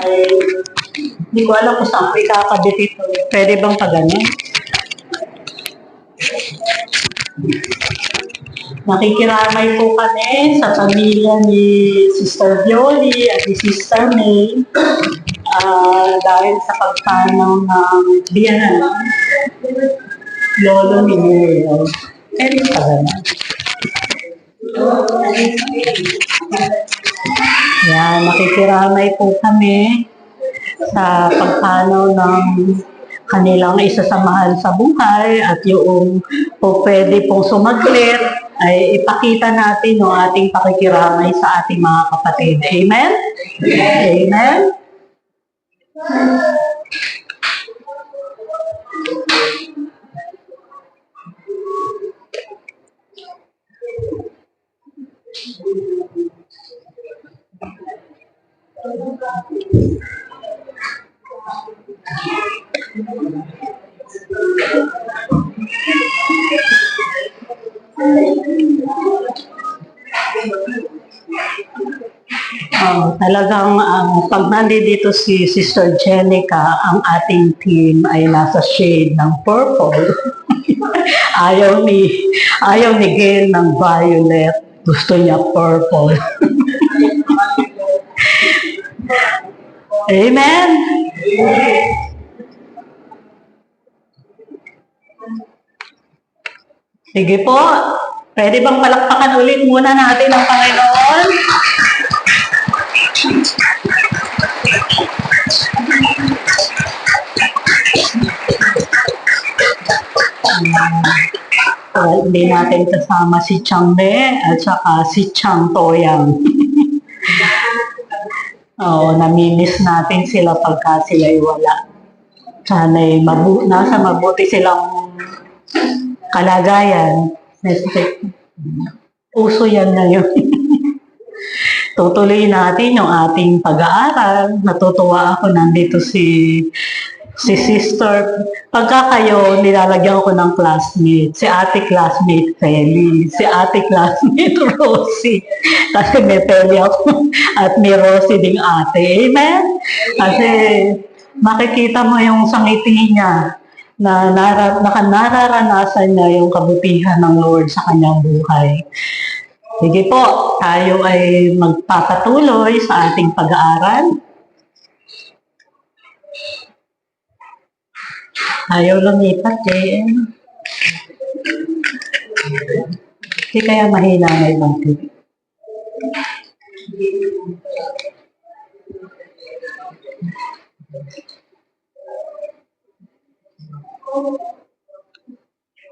Ay, hindi ko alam kung saan ko ikakabit ito. Pwede bang pa ganun? Nakikiramay po kami sa pamilya ni Sister Violi at ni Sister May dahil sa pagpanaw ng biyanan lolo ni Muriel. Pwede pa ganun. Yan, nakikiramay po kami sa pagpanaw ng kanilang isa sa mahal sa buhay at yung po pwede pong sumaglit ay ipakita natin yung ating pakikiramay sa ating mga kapatid. Amen? Amen? Talagang pag nandito si Sister Jenica, ang ating team ay nasa shade ng purple. ayaw ni Gail ng violet. Gusto niya purple. Amen? Sige po. Pwede bang palakpakan ulit muna natin ang Panginoon? Hindi natin kasama si Changme at saka si Chang Toyang. Namimiss natin sila pagka sila'y wala. Sana'y nasa mabuti silang kalagayan. Uso yan na yun. Tutuloy natin yung ating pag-aaral. Natutuwa ako nandito si Sister. Pagka kayo, nilalagyan ko ng classmate. Si ate classmate Feli. Si ate classmate Rosie. Kasi may Feli ako. At may Rosie ding ate. Amen? Kasi makikita mo yung sangiti niya na nararanasan niya yung kabutihan ng Lord sa kanyang buhay. Sige po, tayo ay magpapatuloy sa ating pag-aaral. Ayaw lumipat, JM. Hindi kaya mahina na ibang TV.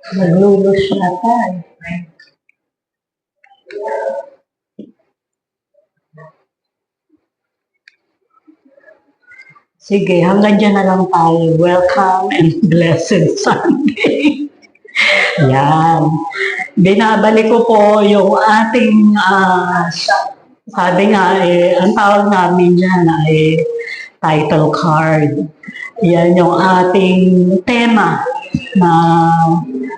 Naglulus yata eh. Sige, hanggang dyan na lang tayo. Welcome and blessed Sunday. Yan. Binabalik ko po yung ating, sabi nga, ang tawag namin dyan ay title card. Yan yung ating tema na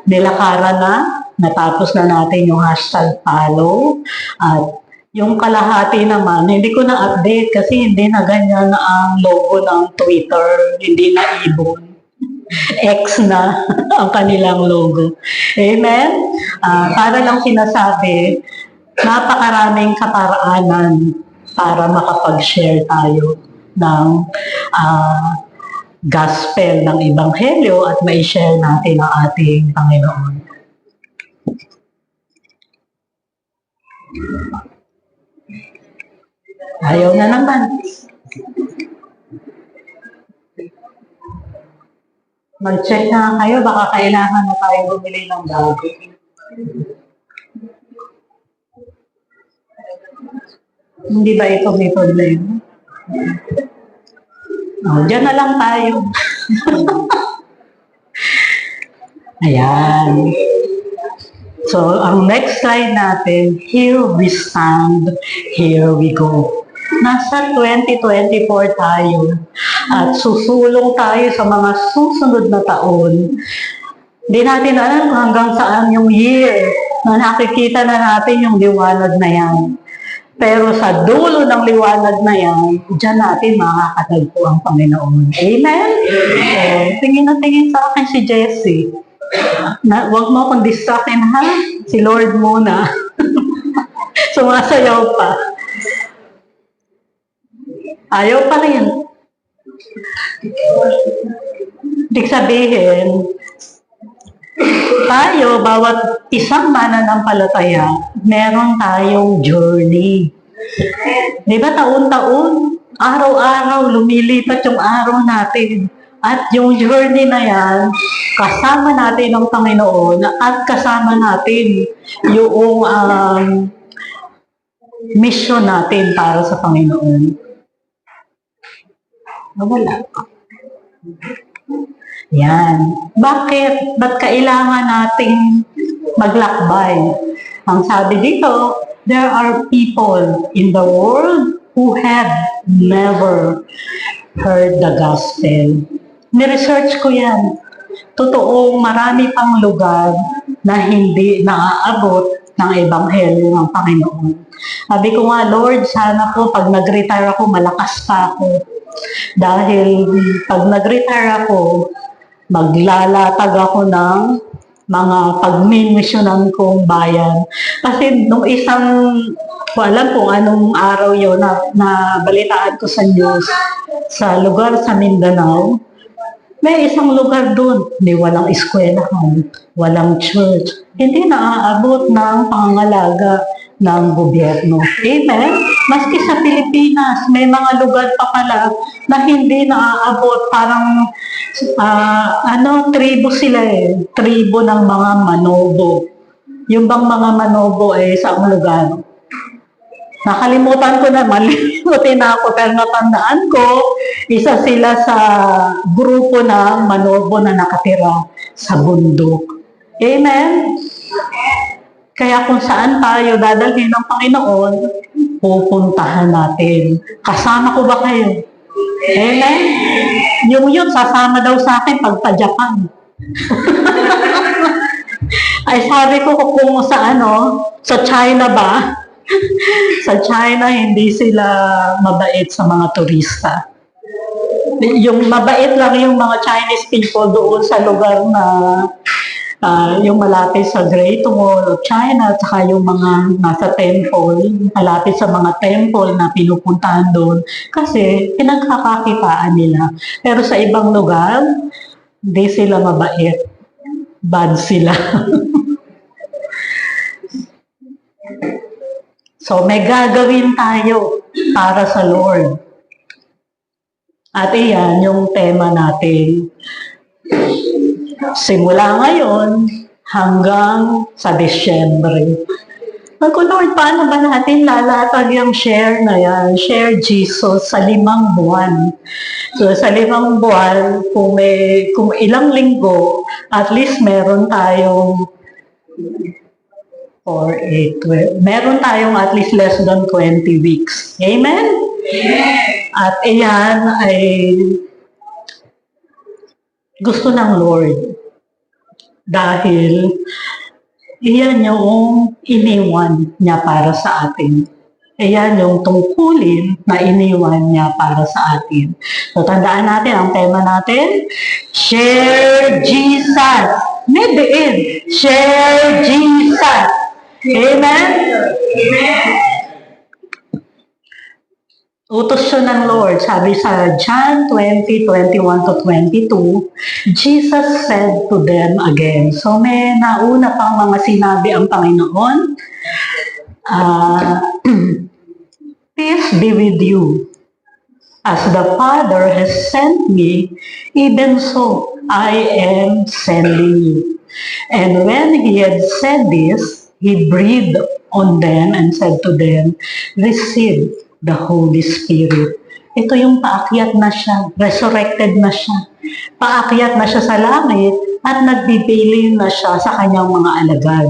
nilakaran na. Natapos na natin yung hashtag follow. At yung kalahati naman, hindi ko na-update kasi hindi na ganyan ang logo ng Twitter, hindi na ibon. X na ang kanilang logo. Amen? Para lang sinasabi, napakaraming kaparaanan para makapag-share tayo ng gospel ng Ebanghelyo at mai-share natin ang ating Panginoon. Ayaw na naman. Mag-check na kayo, baka kailangan na tayo bumili ng bago. Hindi ba ito may problema? Diyan na lang tayo. Ayan. So, ang next slide natin, here we stand, here we go. Nasa 2024 tayo at susulong tayo sa mga susunod na taon. Hindi natin alam hanggang saan yung year na nakikita na natin yung liwanag na yan. Pero sa dulo ng liwanag na yan, diyan natin makakatagpo ang Panginoon. Amen? Tingin na tingin sa akin si Jessie. Huwag mo akong distrakin, ha? Si Lord muna. Sumasayaw pa. Ayaw pa rin. Ibig sabihin, tayo, bawat isang mananampalataya, meron tayong journey. Di ba taon-taon, araw-araw, lumilipat yung araw natin. At yung journey na yan, kasama natin ang Panginoon at kasama natin yung mission natin para sa Panginoon. Wala. Yan. Bakit? Ba't kailangan nating maglakbay? Ang sabi dito, there are people in the world who have never heard the gospel. Ni-research ko yan. Totoong marami pang lugar na hindi naaabot ng ebanghelyo ng Panginoon. Sabi ko nga, Lord, sana po pag nag-retire ako, malakas pa ako. Dahil pag nag-retire ako, maglalatag ako ng mga pag-missionan kong bayan. Kasi nung isang, alam kung anong araw yun na balitaan ko sa news, sa lugar sa Mindanao, may isang lugar doon, may walang eskwelahan, walang church, hindi naaabot ng pangangalaga ng gobyerno. Amen? Maski sa Pilipinas, may mga lugar pa pala na hindi naaabot, parang tribo sila tribo ng mga Manobo. Yung bang mga Manobo sa lugar? Nakalimutan ko na, malimutin na ako, pero natandaan ko, isa sila sa grupo ng Manobo na nakatira sa bundok. Amen? Kaya kung saan tayo dadalhin ng Panginoon, pupuntahan natin. Kasama ko ba kayo? Amen? Yung yun, sasama daw sa akin pagpa-Japan. Ay sabi ko kung sa sa China ba? Sa China, hindi sila mabait sa mga turista. Yung mabait lang yung mga Chinese people doon sa lugar na yung malapit sa Great Wall of China, at saka yung mga nasa temple, malapit sa mga temple na pinupuntahan doon, kasi pinagkakakitaan nila. Pero sa ibang lugar, hindi sila mabait. Bad sila. So, may gagawin tayo para sa Lord. At iyan yung tema natin. Simula ngayon hanggang sa Disyembre. Ako, Lord, paano ba natin lalatag yung share na yan? Share Jesus sa 5 buwan. So, sa 5 buwan, kung ilang linggo, at least meron tayong 4, 8, 12. Meron tayong at least less than 20 weeks. Amen? Amen. At iyan ay gusto ng Lord. Dahil iyan yung iniwan niya para sa atin. Iyan yung tungkulin na iniwan niya para sa atin. So, tandaan natin, ang tema natin, Share Jesus. May diin. Share Jesus. Amen? Amen. Utos siya ng Lord. Sabi sa John 20:21-22, Jesus said to them again. So may nauna pang mga sinabi ang Panginoon. Peace be with you. As the Father has sent me, even so I am sending you. And when he had said this, he breathed on them and said to them, receive the Holy Spirit. Ito yung paakyat na siya, resurrected na siya. Paakyat na siya sa langit at nagbibilin na siya sa kanyang mga alagad.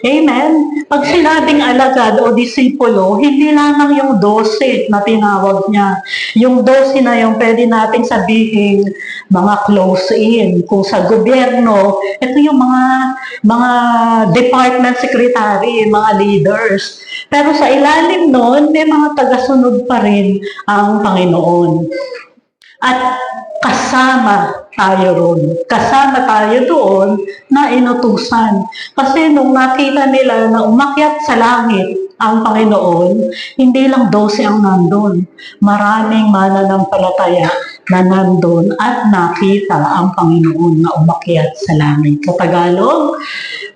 Amen? Pag sinabing alagad o disipulo, hindi lamang yung 12 na tinawag niya. Yung 12 na yung pwede nating sabihin mga close in. Kung sa gobyerno, ito yung mga department secretary, mga leaders. Pero sa ilalim nun, may mga tagasunod pa rin ang Panginoon. At kasama tayo ron. Kasama tayo doon na inutusan. Kasi nung nakita nila na umakyat sa langit ang Panginoon, hindi lang 12 ang nandun. Maraming mananampalataya na nandun at nakita ang Panginoon na umakyat sa langit. Sa Tagalog,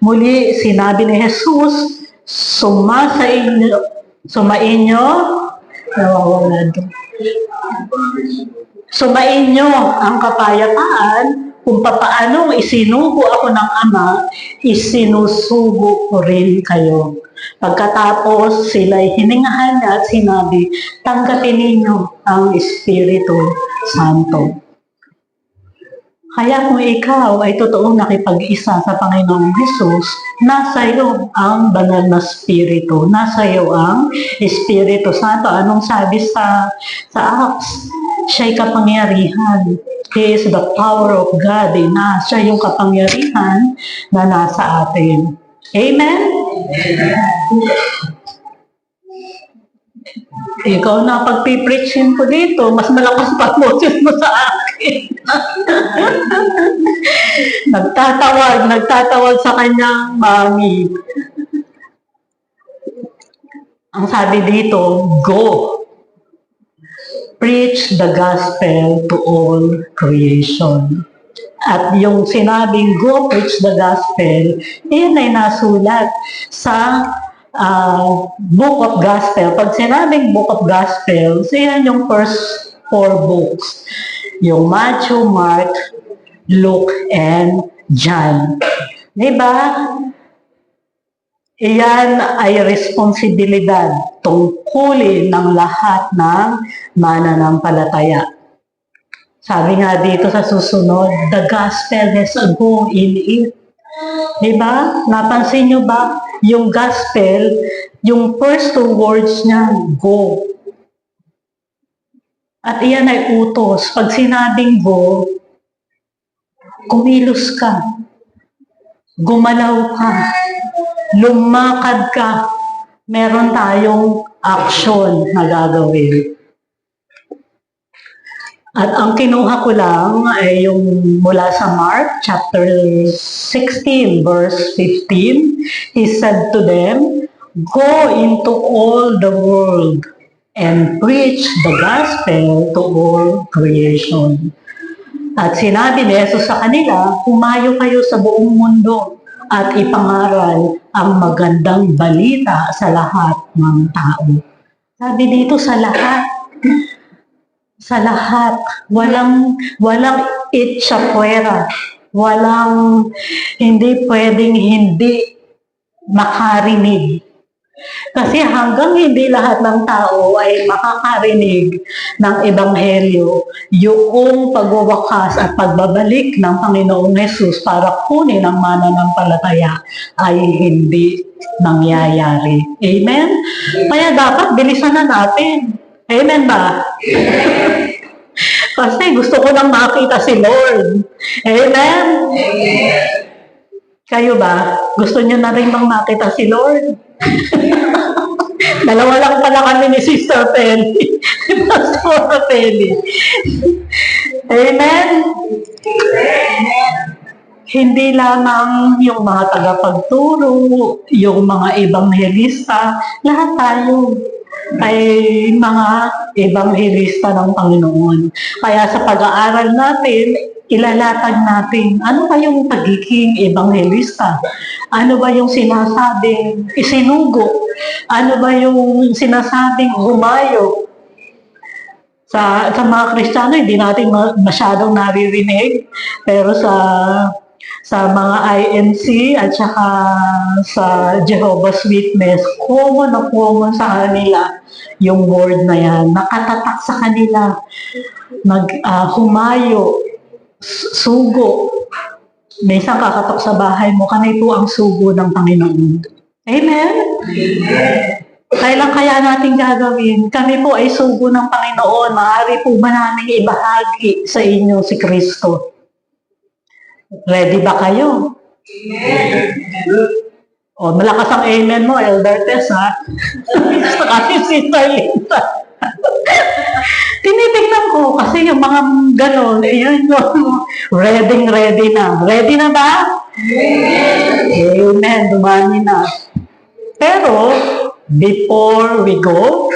muli sinabi ni Jesus, sumainyo, nawawala doon. Sumainyo ang kapayapaan kung papaano isinugo ako ng Ama, isinusugo ko rin kayo. Pagkatapos sila'y hiningahan niya at sinabi, tanggapin ninyo ang Espiritu Santo. Kaya kung ikaw ay totoong nakipag-isa sa Panginoong Jesus, nasa iyo ang banal na Espiritu, nasa iyo ang Espiritu Santo. Anong sabi sa Acts? Siya'y kapangyarihan. He is the power of God in us. Siya yung kapangyarihan na nasa atin. Amen? Ikaw na pagpipreaching ko dito, mas malakas pa boses mo sa akin. nagtatawag sa kanyang mami. Ang sabi dito, go. Preach the gospel to all creation. At yung sinabing go preach the gospel, yan ay nasulat sa Book of Gospel. Pag sinabing Book of Gospel, yan yung first 4 books. Yung Matthew, Mark, Luke, and John. Diba? Iyan ay responsibilidad tungkulin ng lahat ng mananampalataya. Sabi nga dito sa susunod, the gospel has a go in it. Diba? Napansin nyo ba? Yung gospel, yung first 2 words niya, go. At iyan ay utos. Pag sinabing go, kumilos ka. Gumalaw ka. Lumakad ka. Meron tayong action na gagawin. At ang kinuha ko lang ay yung mula sa Mark chapter 16 verse 15. He said to them, go into all the world and preach the gospel to all creation. At sinabi ni Jesus sa kanila, humayo kayo sa buong mundo at ipangaral ang magandang balita sa lahat ng tao. Sabi dito sa lahat. Sa lahat. Walang itchapuera. Walang hindi pwedeng hindi makarinig. Kasi hanggang hindi lahat ng tao ay makakarinig ng Ebanghelyo, yung pagwawakas at pagbabalik ng Panginoong Hesus para kunin ang mananampalataya ay hindi nangyayari. Amen? Kaya dapat bilisan na natin. Amen ba? Kasi gusto ko nang makita si Lord. Amen? Kayo ba? Gusto niyo na rin bang makita si Lord? Dalawa lang pala kami ni Sister Penny. Pastor Penny. Amen? Hindi lamang yung mga tagapagturo, yung mga ebanghelista, lahat tayo ay mga ebanghelista ng Panginoon. Kaya sa pag-aaral natin, ilalatag natin, ano ba yung pagiging ebanghelista? Ano ba yung sinasabing isinugo? Ano ba yung sinasabing humayo? Sa mga Kristiyano, hindi natin masyadong naririnig, pero sa mga INC at saka sa Jehovah's Witness, common na common sa kanila yung word na yan. Nakatatak sa kanila, humayo, sugo. May isang kakatok sa bahay mo, kami po ang sugo ng Panginoon. Amen? Kailan kaya natin gagawin? Kami po ay sugo ng Panginoon. Maaari po ba namin ibahagi sa inyo si Kristo? Ready ba kayo? O, malakas ang amen mo, Elder Tess, ha? Saka si Sister Linda. Tinitignan ko kasi yung mga ganon, yun yung ready na. Ready na ba? Amen. Dumami na. Pero, before we go,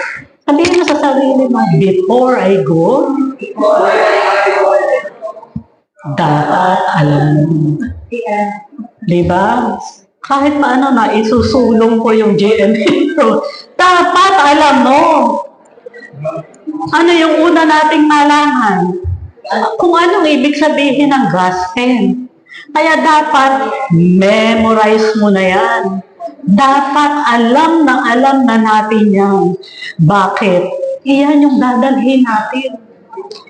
sabihin mo sa sarili mo, before I go, dapat alam mo. Diba? Kahit paano na isusulong ko yung GMA Pro, dapat alam mo. Ano yung una nating malaman? Kung anong ibig sabihin ng gospel. Kaya dapat memorize mo na yan. Dapat alam na natin yan. Bakit? Iyan yung dadalhin natin.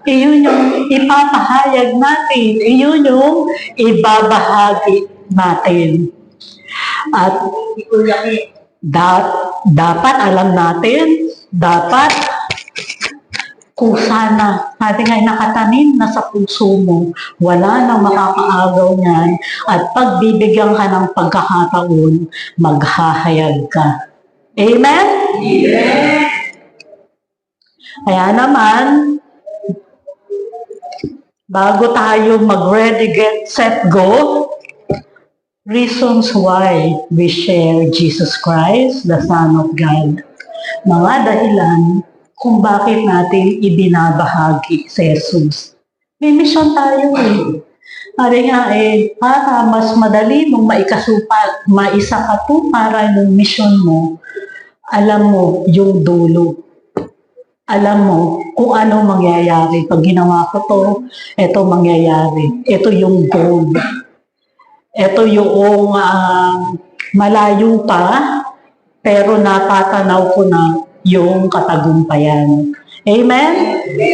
Iyon yung ipapahayag natin. Iyon yung ibabahagi natin. At dapat alam natin, dapat kung sana natin ay nakatanim na sa puso mo, wala nang makakaagaw niyan, at pagbibigyan ka ng pagkakataon, maghahayag ka. Amen? Amen! Kaya naman, bago tayo mag-ready, get, set, go, reasons why we share Jesus Christ, the Son of God. Mga dahilan kung bakit natin ibinabahagi si Jesus. May mission tayo eh. Sabi nga para mas madali mong maisakatuparan yung mission mo, alam mo yung dulo. Alam mo kung ano mangyayari. Pag ginawa ko to, ito mangyayari. Ito yung goal. Ito yung malayo pa, pero napatanaw ko na yung katagumpayan. Amen?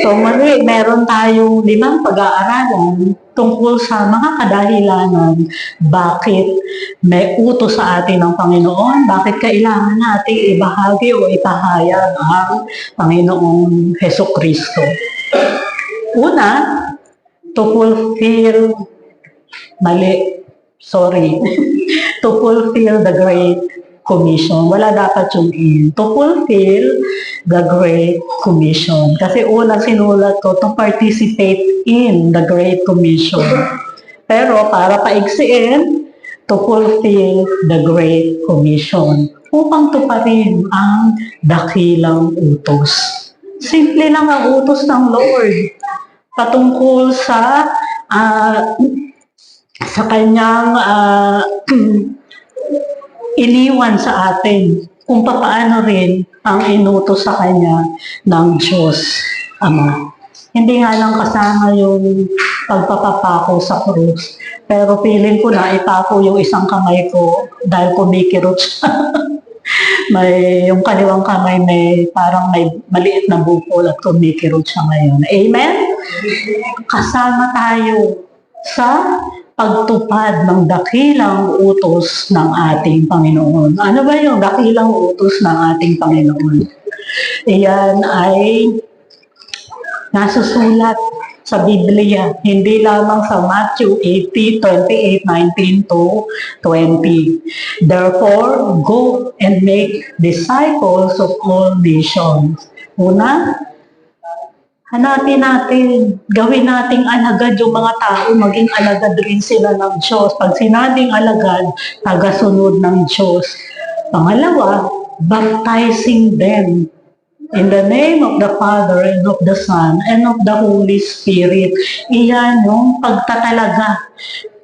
So muli, meron tayong 5 pag-aaralan tungkol sa mga kadahilanan bakit may utos sa atin ng Panginoon, bakit kailangan natin ibahagi o ipahayag ang Panginoong Hesukristo. Una, to fulfill the Great Commission. Wala dapat yung in. To fulfill the Great Commission. Kasi unang sinulat ko, to participate in the Great Commission. Pero para paigsiin, to fulfill the Great Commission. Upang tuparin ang dakilang utos. Simple lang ang utos ng Lord. Patungkol sa kanyang iniwan sa atin kung paano rin ang inutos sa kanya ng Diyos Ama. Hindi nga lang kasama yung pagpapapako sa krus, pero feeling ko na ipako yung isang kamay ko dahil kumikirot siya. Yung kaliwang kamay parang may maliit na bukol at kumikirot siya ngayon. Amen? Kasama tayo sa pagtupad ng dakilang utos ng ating Panginoon. Ano ba yung dakilang utos ng ating Panginoon? Iyan ay nasusulat sa Biblia, hindi lamang sa Matthew 28:19 to 20. Therefore, go and make disciples of all nations. Una, hanapin natin, gawin nating alagad yung mga tao, maging alagad rin sila ng Diyos. Pag sinabing alagad, tagasunod ng Diyos. Pangalawa, baptizing them in the name of the Father and of the Son and of the Holy Spirit. Iyan yung pagtatalaga.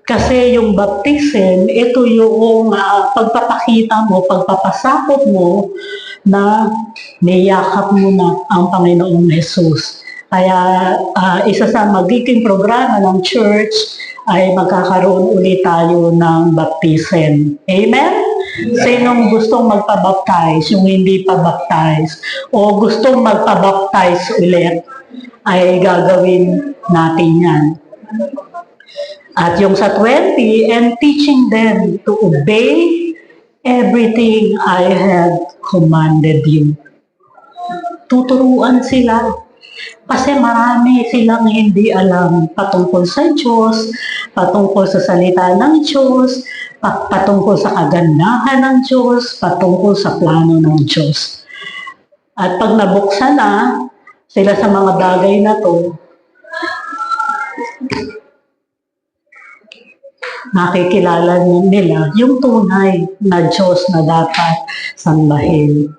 Kasi yung baptism, ito yung pagpapakita mo, pagpapasakop mo na niyakap mo na ang Panginoong Jesus. Kaya isa sa magiging programa ng church ay magkakaroon ulit tayo ng baptism. Amen? Sinong gustong magpabaptize, yung hindi pa baptize, o gustong magpabaptize ulit, ay gagawin natin yan. At yung sa 20, and teaching them to obey everything I have commanded you. Tuturuan sila. Kasi marami silang hindi alam patungkol sa Diyos, patungkol sa salita ng Diyos, patungkol sa kagandahan ng Diyos, patungkol sa plano ng Diyos. At pag nabuksan na sila sa mga bagay na to, nakikilala nila yung tunay na Diyos na dapat sambahin.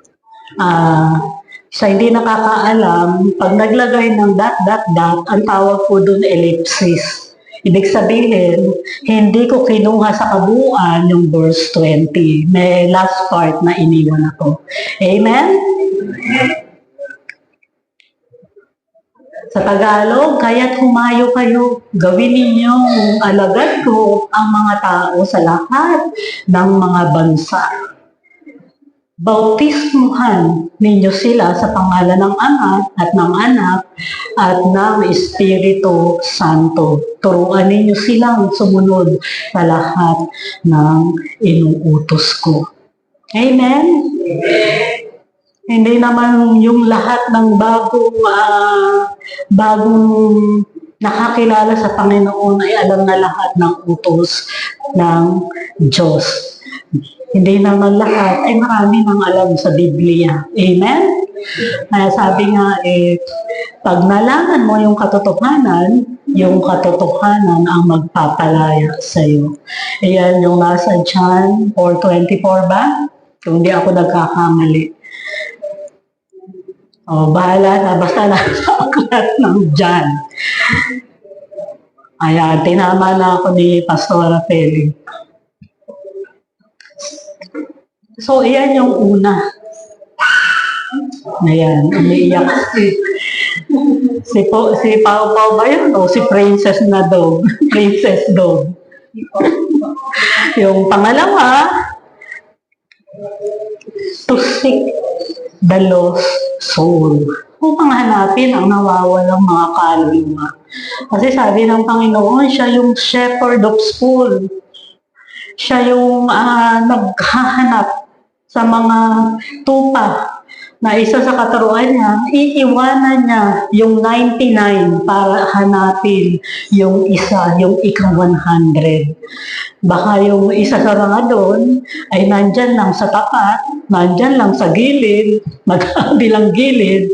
Sa hindi nakakaalam, pag naglagay ng ... ang tawag po dun ellipsis. Ibig sabihin, hindi ko kinuha sa kabuuan yung verse 20. May last part na iniwan ako. Amen? Sa Tagalog, kaya't humayo kayo, gawin ninyong alagad ko ang mga tao sa lahat ng mga bansa. Bautismuhan ninyo sila sa pangalan ng Ama at ng Anak at ng Espiritu Santo. Turuan ninyo silang sumunod sa lahat ng inuutos ko. Amen? Hindi naman yung lahat ng bagong nakakilala sa Panginoon ay alam na lahat ng utos ng Diyos. Hindi naman lahat, ay marami nang alam sa Biblia. Amen? Kaya sabi nga, pag nalaman mo yung katotohanan ang magpapalaya sa iyo. Ayan yung nasa John 4:24 ba? Kung hindi ako nagkakamali. Bahala na, basta nasa aklat ng John. Ayan, tinama na ako ni Pastora Feli. So, iyan yung una. Ayan, umiiyak si Pau Pau ba yun? O si Princess na dog? Princess dog. Yung pangalawa, to seek the lost soul. Upang hanapin ang nawawalang mga kaluluwa. Kasi sabi ng Panginoon, siya yung shepherd of soul. Siya yung naghahanap sa mga tupa na isa sa katuruan niya, iiwanan niya yung 99 para hanapin yung isa, yung ika-100. Baka yung isa sa mga doon ay nandyan lang sa tapat, nandyan lang sa gilid, magkabilang gilid.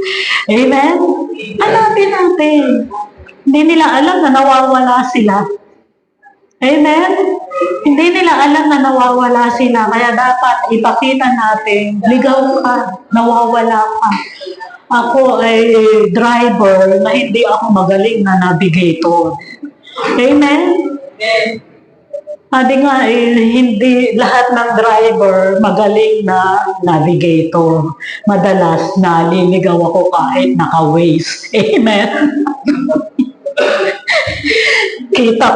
Amen? Hanapin natin. Hindi nila alam na nawawala sila. Amen? Hindi nila alam na nawawala sila. Kaya dapat ipakita natin, ligaw ka, nawawala ka. Ako ay driver na hindi ako magaling na navigator. Amen? Sabi nga, hindi lahat ng driver magaling na navigator. Madalas naliligaw ako kahit naka-Waze. Amen? Kita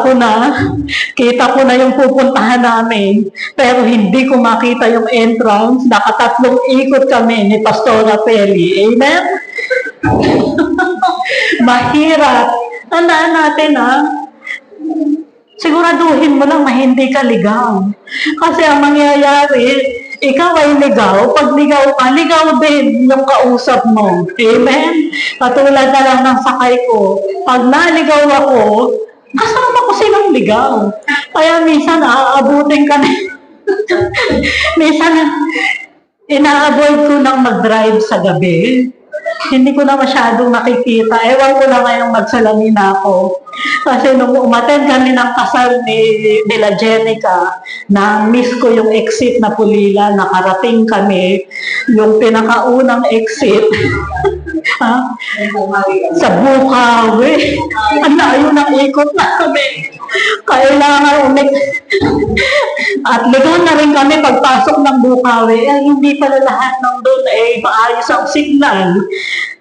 ko na yung pupuntahan namin, pero hindi ko makita yung entrance. Nakatatlong ikot kami ni Pastora Feli. Amen? Mahirap. Tandaan natin siguraduhin mo lang na hindi ka ligaw. Kasi ang mangyayari, ikaw ay ligaw. Pag ligaw ka, ligaw din yung kausap mo. Amen? Katulad na lang ng sakay ko. Pag naligaw ako, kasama ko silang ligaw. Kaya minsan aabutin ka na. Minsan, ina-avoid ko nang mag-drive sa gabi. Hindi ko na masyadong nakikita. Ewan ko na ngayong magsalamin ako. Kasi nung umattend kami ng kasal nila Jenica, na-miss ko yung exit na Pulila, nakarating kami, yung pinakaunang exit, sa Bukawi. Ang layo ng ikot na kami. Kailangan at ligaw na rin kami pagpasok ng Bukawi. Hindi pala lahat ng doon maayos ang signal.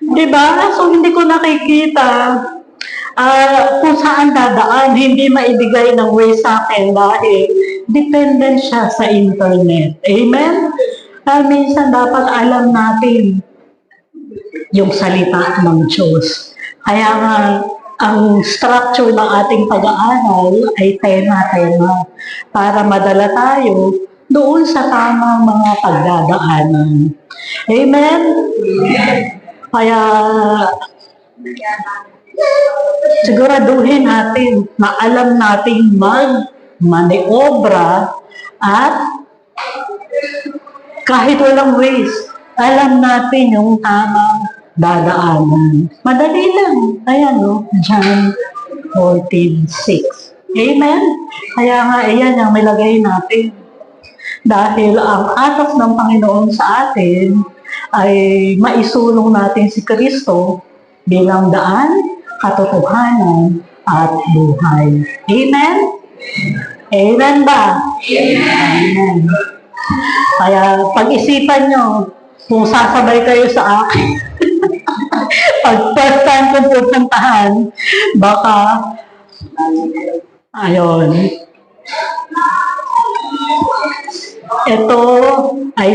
Diba? So, hindi ko nakikita kung saan dadaan. Hindi maibigay ng way sa akin dahil dependent siya sa internet. Amen? Minsan dapat alam natin yung salita ng Diyos. Kaya nga, ang structure ng ating pag-aaral ay tema-tema para madala tayo doon sa tamang mga pagdadaanan. Amen? Kaya, siguraduhin natin na alam nating maniobra At kahit walang waste, alam natin yung tamang dadaanan. Madali lang. Ayan, no? John 14:6. Amen? Kaya nga, ayan ang nilagay natin. Dahil ang atas ng Panginoon sa atin ay maisulong natin si Kristo bilang daan, katotohanan, at buhay. Amen? Amen ba? Amen. Kaya pag-isipan nyo kung sasabay kayo sa akin. Pag first time kong pupuntahan, baka, ayun. Ito ay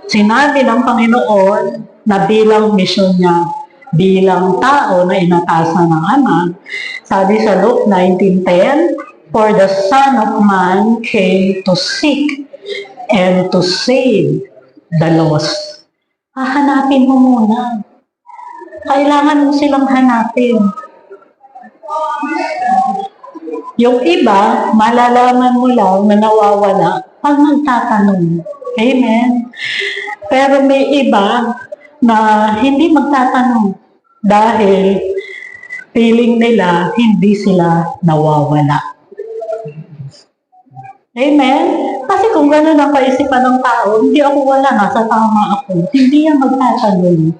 sinabi ng Panginoon na bilang misyon niya, bilang tao na inatasan ng Ama. Sabi sa Luke 19:10, "For the Son of Man came to seek and to save the lost." Hahanapin mo muna. Kailangan mo silang hanapin. Yung iba, malalaman mo lang na nawawala pag magtatanong. Amen? Pero may iba na hindi magtatanong dahil feeling nila hindi sila nawawala. Amen? Kasi kung gano'n ang kaisipan ng tao, hindi ako wala, nasa tama ako. Hindi yan magtatanong.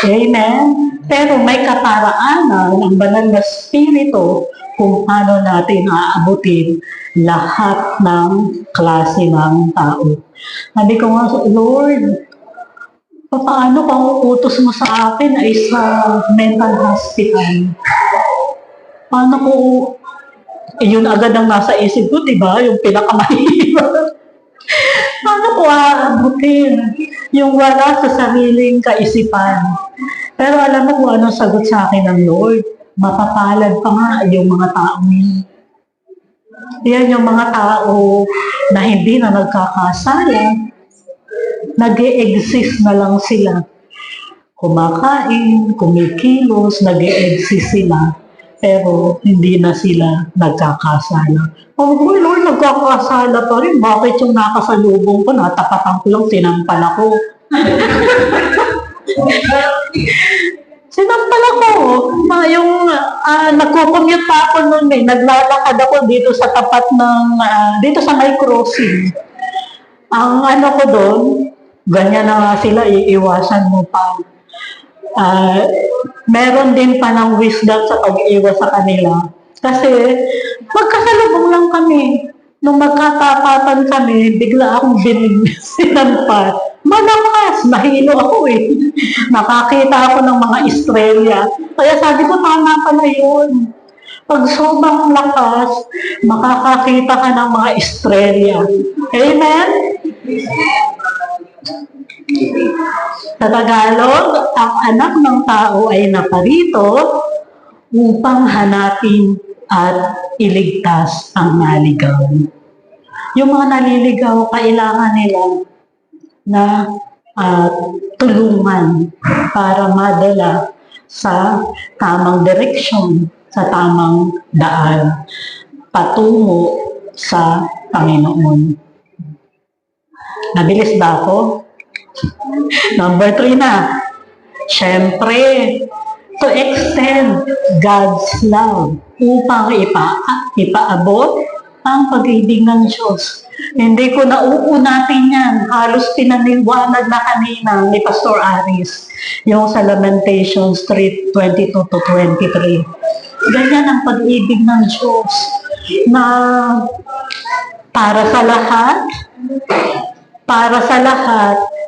Amen? Pero may kaparaanan ng banal na spirito kung paano natin aabutin lahat ng klase ng tao. Sabi ko nga, Lord, paano kung utos mo sa akin ay sa mental hospital? Paano ko, yun agad ang nasa isip ko, diba? Yung pinakamahirap. Paano ko aabutin? Yung wala sa sariling kaisipan. Pero alam mo kung anong sagot sa akin ng Lord? Mapapalad pa nga yung mga tao yun. Yan yung mga tao na hindi na nagkakasala, nag-e-exist na lang sila. Kumakain, kumikilos, nag-e-exist sila, pero hindi na sila nagkakasala. Oh Lord, nagkakasala pa rin. Bakit yung nakasalubong ko, natapatan ko lang, sinampal ako. Sinampal ako. Yung nagko-commute pa ako noon naglalakad ako dito sa tapat ng, dito sa may crossing. Ang ano ko doon, ganyan na nga sila, iiwasan mo pa. Meron din pa ng wisdom sa pag-iwas sa kanila. Kasi magkasalubong lang kami. Nung magkatapatan kami, bigla akong sinampat. Malakas, mahilo ako Nakakita ako ng mga estrella. Kaya sabi ko, tama pala yun. Pag sobrang lakas, makakakita ka ng mga estrella. Amen? Sa Tagalog, ang anak ng tao ay naparito upang hanapin at iligtas ang naligaw. Yung mga naliligaw, kailangan nila na tulungan para madala sa tamang direksyon, sa tamang daan, patungo sa Panginoon. Nabilis ba ako? Number 3 na. Siyempre, to extend God's love upang ipaabot ang pag-ibig ng Diyos. Hindi ko nauunatin yan. Halos pinaniwanag na kanina ni Pastor Aris. Yung sa Lamentations 3:22-23. Ganyan ang pag-ibig ng Diyos na para sa lahat,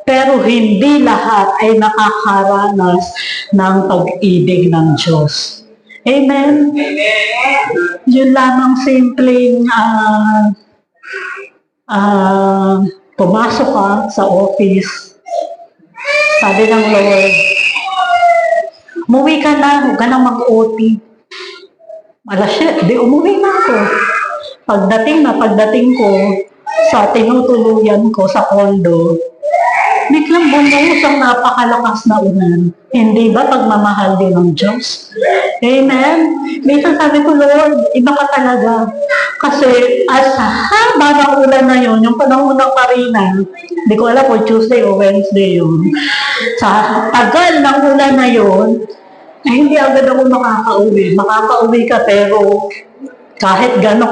pero hindi lahat ay nakakaranas ng pag-ibig ng Diyos. Amen? Yun lamang simpleng pumasok ka sa office. Sabi ng Lord, umuwi ka na, huwag ka na mag-OT. Umuwi na ako. Pagdating ko sa tinutuluyan ko sa condo, biglang bumuhos ang napakalakas na ulan. Hindi ba pagmamahal din ng Diyos? Amen? Minsan sabi ko, Lord, iba ka talaga. Kasi sa haba ng ulan na yun, yung panahon ng Karina, hindi ko alam kung Tuesday o Wednesday yun. Sa tagal ng ulan na yun, ay hindi agad ako makakauwi. Makakauwi ka pero kahit gano'ng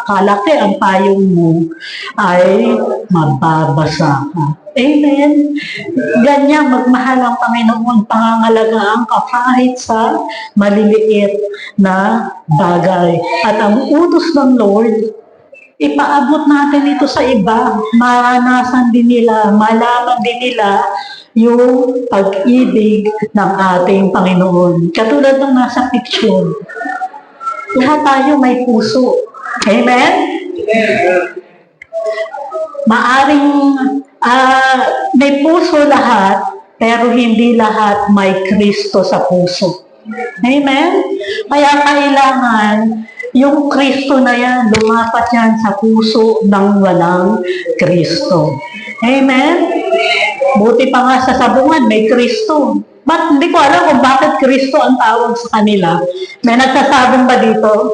kalaki ang payong mo, ay mababasa ka. Amen. Ganyan, magmahal ang Panginoon, pangangalagaan ka kahit sa maliliit na bagay. At ang utos ng Lord, ipaabot natin ito sa iba, maranasan din nila, malaman din nila yung pag-ibig ng ating Panginoon. Katulad ng nasa picture, lahat tayo may puso. Amen? Maaring may puso lahat, pero hindi lahat may Kristo sa puso. Amen? Kaya kailangan yung Kristo na yan, lumapat yan sa puso ng walang Kristo. Amen? Buti pa nga sa sabungan, may Kristo. Hindi ko alam kung bakit Kristo ang tawag sa kanila. May nagsasabing ba dito?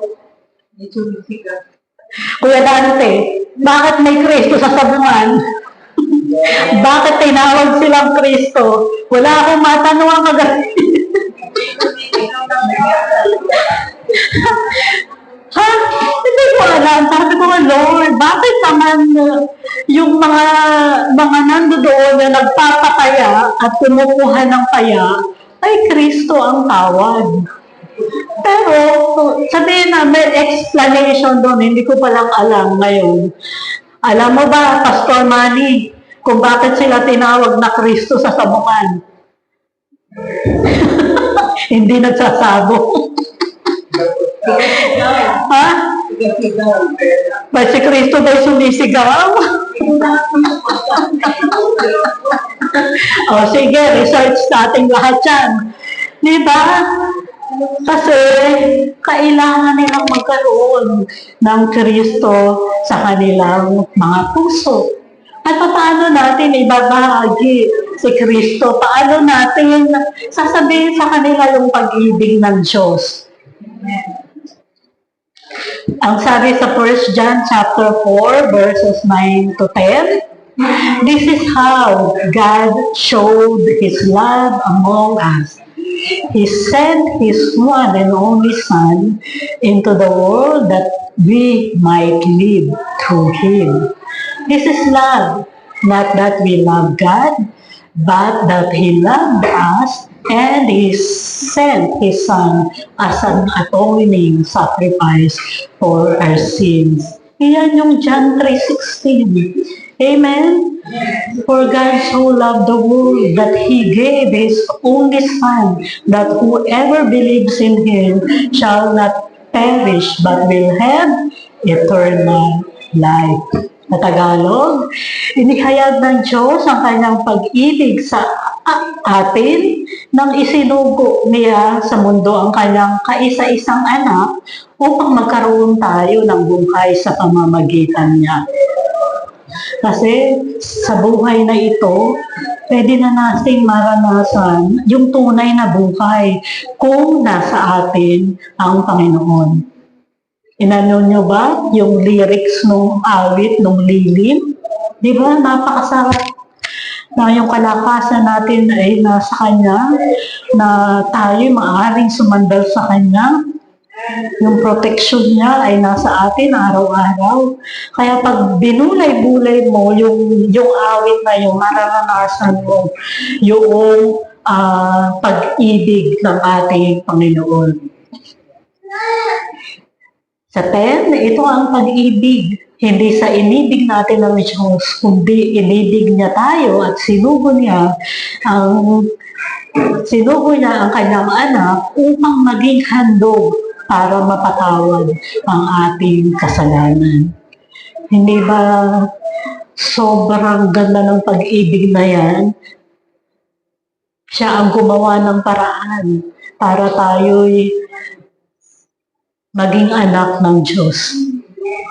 Kuya Dante, bakit may Kristo sa sabungan? Bakit tinawag silang Kristo? Wala akong matanong ang kagaling. Ha? Hindi ko alam. Sabi ko, Lord, bakit naman yung mga nandoon na nagpapataya at kumukuha ng taya ay Kristo ang tawag. Pero, sabihin na, may explanation doon, hindi ko palang alam ngayon. Alam mo ba, Pastor Manny, kung bakit sila tinawag na Kristo sa sabungan? Hindi nagsasabong. Ha? Ba si Kristo ba'y sumisigaw? O sige, research natin lahat yan. Diba? Kasi kailangan nilang magkaroon ng Kristo sa kanilang mga puso. At paano natin ibabahagi si Kristo? Paano natin sasabihin sa kanila yung pag-ibig ng Diyos? Ang sabi sa 1 John chapter 4 verses 9 to 10, this is how God showed His love among us. He sent His one and only Son into the world that we might live through Him. This is love, not that we love God, but that He loved us and He sent His Son as an atoning sacrifice for our sins. Iyan yung John 3:16. Amen? For God so loved the world that He gave His only Son, that whoever believes in Him shall not perish but will have eternal life. Sa Tagalog, inihayag ng Diyos ang kanyang pag-ibig sa atin nang isinugo niya sa mundo ang kanyang kaisa-isang anak upang magkaroon tayo ng buhay sa pamamagitan niya. Kasi sa buhay na ito, pwede na nating maranasan yung tunay na buhay kung nasa atin ang Panginoon. Inano nyo ba yung lyrics nung awit, nung lilim? Di ba? Napakasarap na yung kalakasan natin ay nasa Kanya, na tayo maaaring sumandal sa Kanya. Yung protection niya ay nasa atin araw-araw. Kaya pag binulay-bulay mo yung awit na yung mararanasan mo, yung pag-ibig ng ating Panginoon. Sa 10, ito ang pag-ibig. Hindi sa inibig natin ng Diyos, kundi inibig niya tayo at sinugo niya ang kanyang anak upang maging handog para mapatawad ang ating kasalanan. Hindi ba sobrang ganda ng pag-ibig na yan? Siya ang gumawa ng paraan para tayo'y maging anak ng Diyos.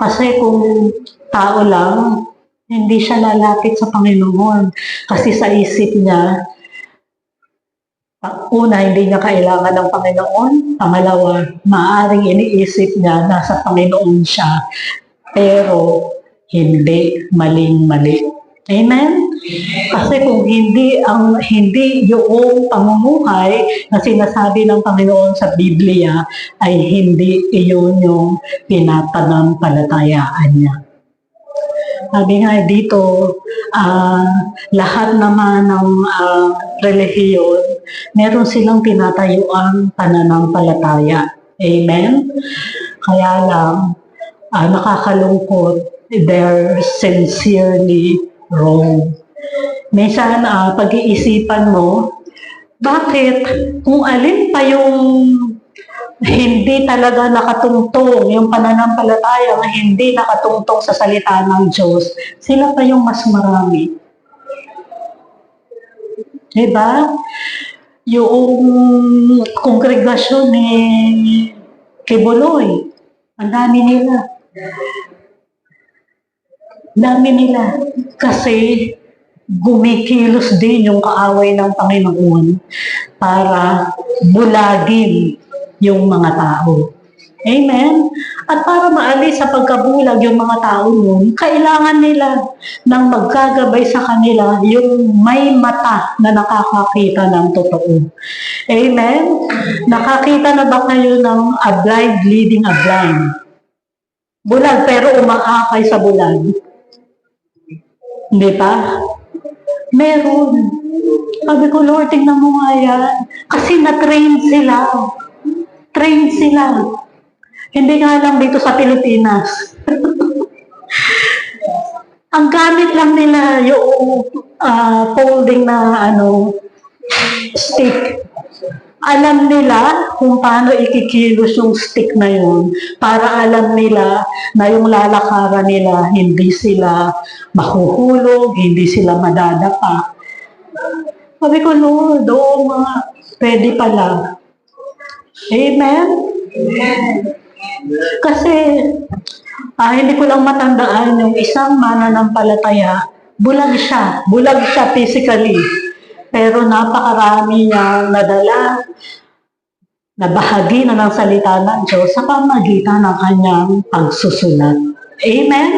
Kasi kung tao lang, Hindi siya lalapit sa Panginoon. Kasi sa isip niya, una, hindi niya kailangan ng Panginoon. Pangalawa, maaaring iniisip niya nasa Panginoon siya. Pero hindi, maling-mali. Amen? Kasi kung hindi yung pamumuhay na sinasabi ng Panginoon sa Biblia ay hindi iyon yung pinapanampalatayaan niya. Sabi nga dito, lahat naman ng relihiyon, meron silang tinatayuang pananampalataya. Amen? Kaya lang, nakakalungkot, they're sincerely wrong. Minsan, pag-iisipan mo, bakit kung alin pa yung hindi talaga nakatungtong, yung pananampalataya na hindi nakatungtong sa salita ng Diyos, sila pa yung mas marami. Diba? Yung kongregasyon ni Kibuloy, ang dami nila. Dami nila. Kasi gumikilos din yung kaaway ng Panginoon para bulagin yung mga tao. Amen? At para maalis sa pagkabulag yung mga tao nun, kailangan nila ng magkagabay sa kanila yung may mata na nakakakita ng totoo. Amen? Nakakita na ba kayo ng a blind leading a blind? Bulag pero umaakay sa bulag. Hindi pa? Meron. Sabi ko, Lord, tingnan mo nga yan. Kasi na-train sila. Train sila. Hindi nga lang dito sa Pilipinas. Ang gamit lang nila yung folding na stick. Alam nila kung paano ikikilos yung stick na yun para alam nila na yung lalakaran nila hindi sila mahuhulog, hindi sila madadapa. Sabi ko, Lord, pwede pala. Amen? Kasi, hindi ko lang matandaan yung isang mananampalataya, bulag siya physically. Pero napakarami niyang nadala, na bahagi na ng salita ng Diyos sa pamagitan ng kanyang pagsusulat. Amen?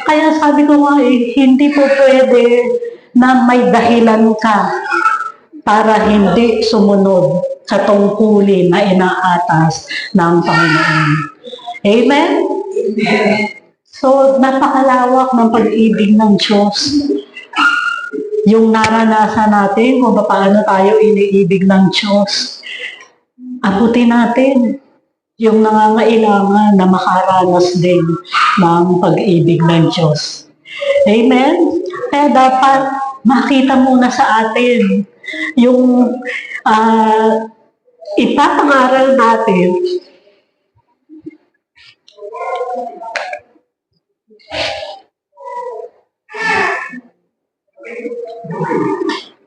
Kaya sabi ko nga, hindi po pwede na may dahilan ka para hindi sumunod sa tungkulin na inaatas ng Panginoon. Amen? So, napakalawak ng pag-ibig ng Diyos. Yung naranasan natin kung paano tayo iniibig ng Diyos, abutin natin yung nangangailangan na makaranas din ng pag-ibig ng Diyos. Amen? Kaya dapat makita muna sa atin yung ipapangaral natin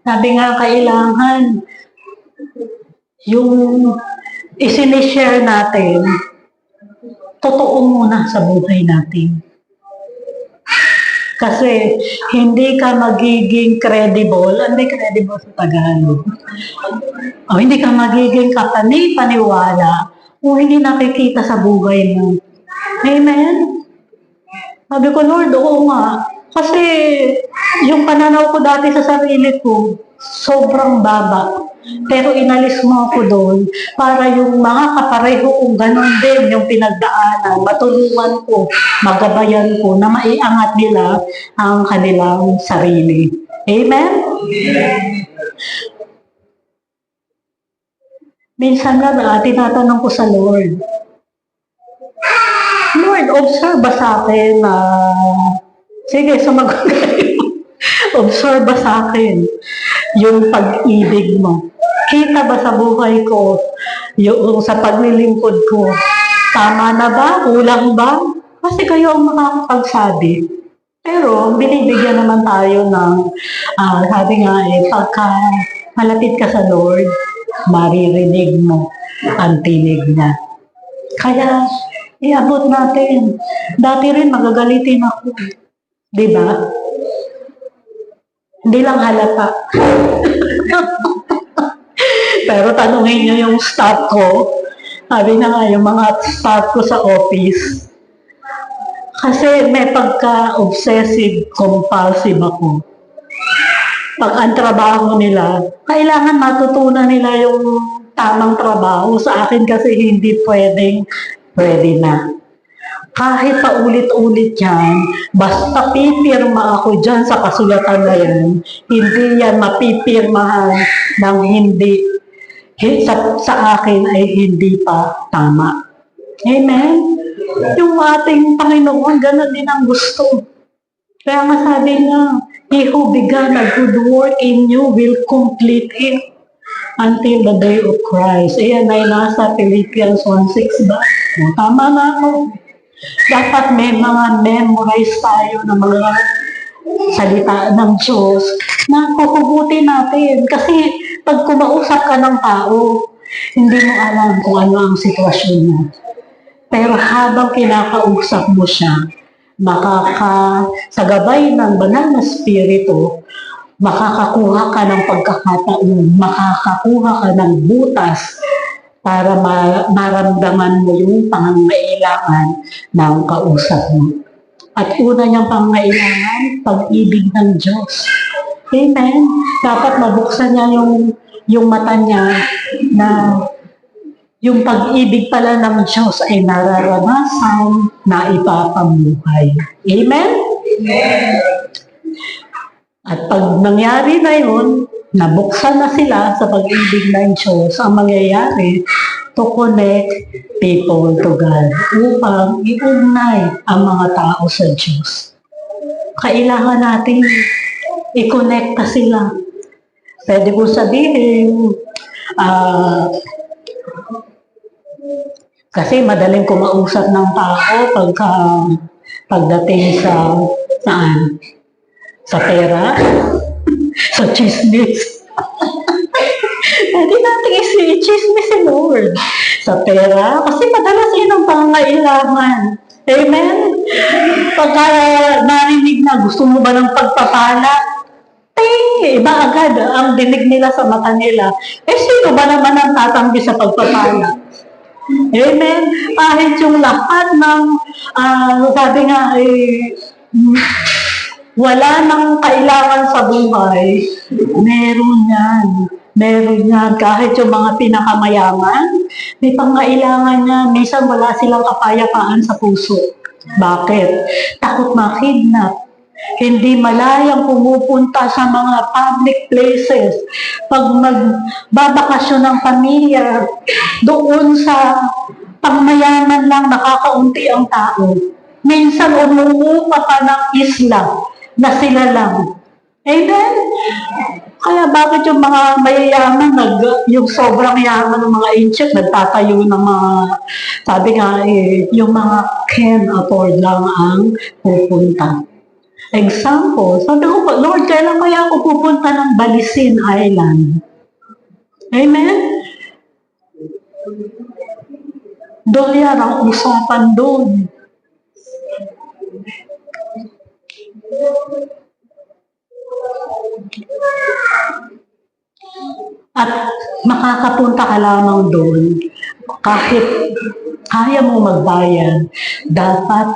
sabi nga kailangan yung isinishare natin totoo muna sa buhay natin. Kasi hindi ka magiging credible, hindi credible sa Tagalog. Hindi ka magiging kapani-paniwala kung hindi nakikita sa buhay mo. Amen? Sabi ko, Lord, oo nga. Kasi yung pananaw ko dati sa sarili ko, sobrang baba. Pero inalis mo ako doon para yung mga kapareho kong ganun din yung pinagdaanan, matulungan ko, magabayan ko na maiangat nila ang kanilang sarili. Amen? Minsan nga tinatanong ko sa Lord, Lord, observe ba sa akin sige, sumagot kayo. Observe ba sa akin yung pag-ibig mo? Kita ba sa buhay ko yung sa paglilingkod ko? Tama na ba? Kulang ba? Kasi kayo ang makakapagsabi. Pero binibigyan naman tayo ng, sabi nga pagka malapit ka sa Lord, maririnig mo ang tinig niya. Kaya, iabot natin. Dati rin magagalitin ako. Di ba? Hindi lang halata. Pero tanungin nyo yung staff ko. Sabi na nga, yung mga staff ko sa office. Kasi may pagka-obsessive compulsive ako. Pag ang trabaho nila, kailangan matutunan nila yung tamang trabaho. Sa akin kasi hindi pwede na. Kahit paulit-ulit yan, basta pipirma ako dyan sa kasulatan na yan, hindi yan mapipirmahan ng hindi, sa akin ay hindi pa tama. Amen? Yung ating Panginoon, ganun din ang gusto. Kaya nga sabi niya, He who began a good work in you will complete it until the day of Christ. Ayan ay nasa Philippians 1:6 ba? Tama na ako. Dapat may mga memorize tayo ng mga salita ng Diyos na kukubuti natin. Kasi pag kumausap ka ng tao, hindi mo alam kung ano ang sitwasyon niya. Pero habang kinakausap mo siya, sa gabay ng banal na spirito, makakakuha ka ng pagkakataon, makakakuha ka ng butas para maramdaman mo yung pangangailangan ng kausap mo. At una niyang pangangailangan, pag-ibig ng Diyos. Amen? Dapat mabuksan niya yung mata niya na yung pag-ibig pala ng Diyos ay nararanasan na ipapamuhay. Amen? Amen. At pag nangyari na yun, nabuksan na sila sa pag-ibig ng Diyos, ang mangyayari, to connect people to God upang iugnay ang mga tao sa Diyos. Kailangan natin i-connect sila. Pwede ko sabihin, kasi madaling kumausap ng tao pagdating sa saan? Sa pera, sa chismis. Pwede natin i-chismis si Lord. Sa pera, kasi madalas yun ang pangangailangan. Amen? Pagka narinig na, gusto mo ba ng pagpapala? Iba agad ang dinig nila sa mata nila. Sino ba naman ang tatanggi sa pagpapala? Amen? Kahit yung lahat ng, sabi nga, wala nang kailangan sa buhay, meron yan. Meron yan. Kahit yung mga pinakamayaman, may pangailangan niya. Minsan wala silang kapayapaan sa puso. Bakit? Takot makidnap. Hindi malayang pumupunta sa mga public places. Pag magbabakasyon ng pamilya, doon sa pangmayaman lang nakakaunti ang tao. Minsan umuupa pa ng isla na sila lang. Amen? Kaya bakit yung mga mayayaman, yung sobrang yaman ng mga ancient, nagtatayo ng mga, sabi nga yung mga can afford lang ang pupunta. Example, sabi ko, Lord, kailan kaya ako pupunta ng Balisin Island? Amen? Doon yan ang usapan doon. At makakapunta ka lamang doon kahit kaya mo magbayad, dapat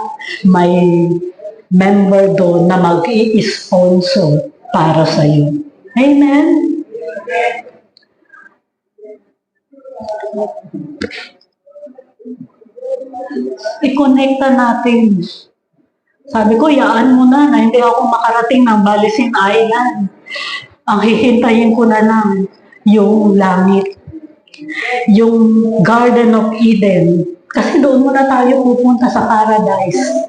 may member doon na mag-i-sponsor para sa iyo. Amen? I-connecta natin. Sabi ko, yaan mo na hindi ako makarating ng Balisin Island. Ang hihintayin ko na lang yung langit. Yung Garden of Eden. Kasi doon muna tayo pupunta sa paradise.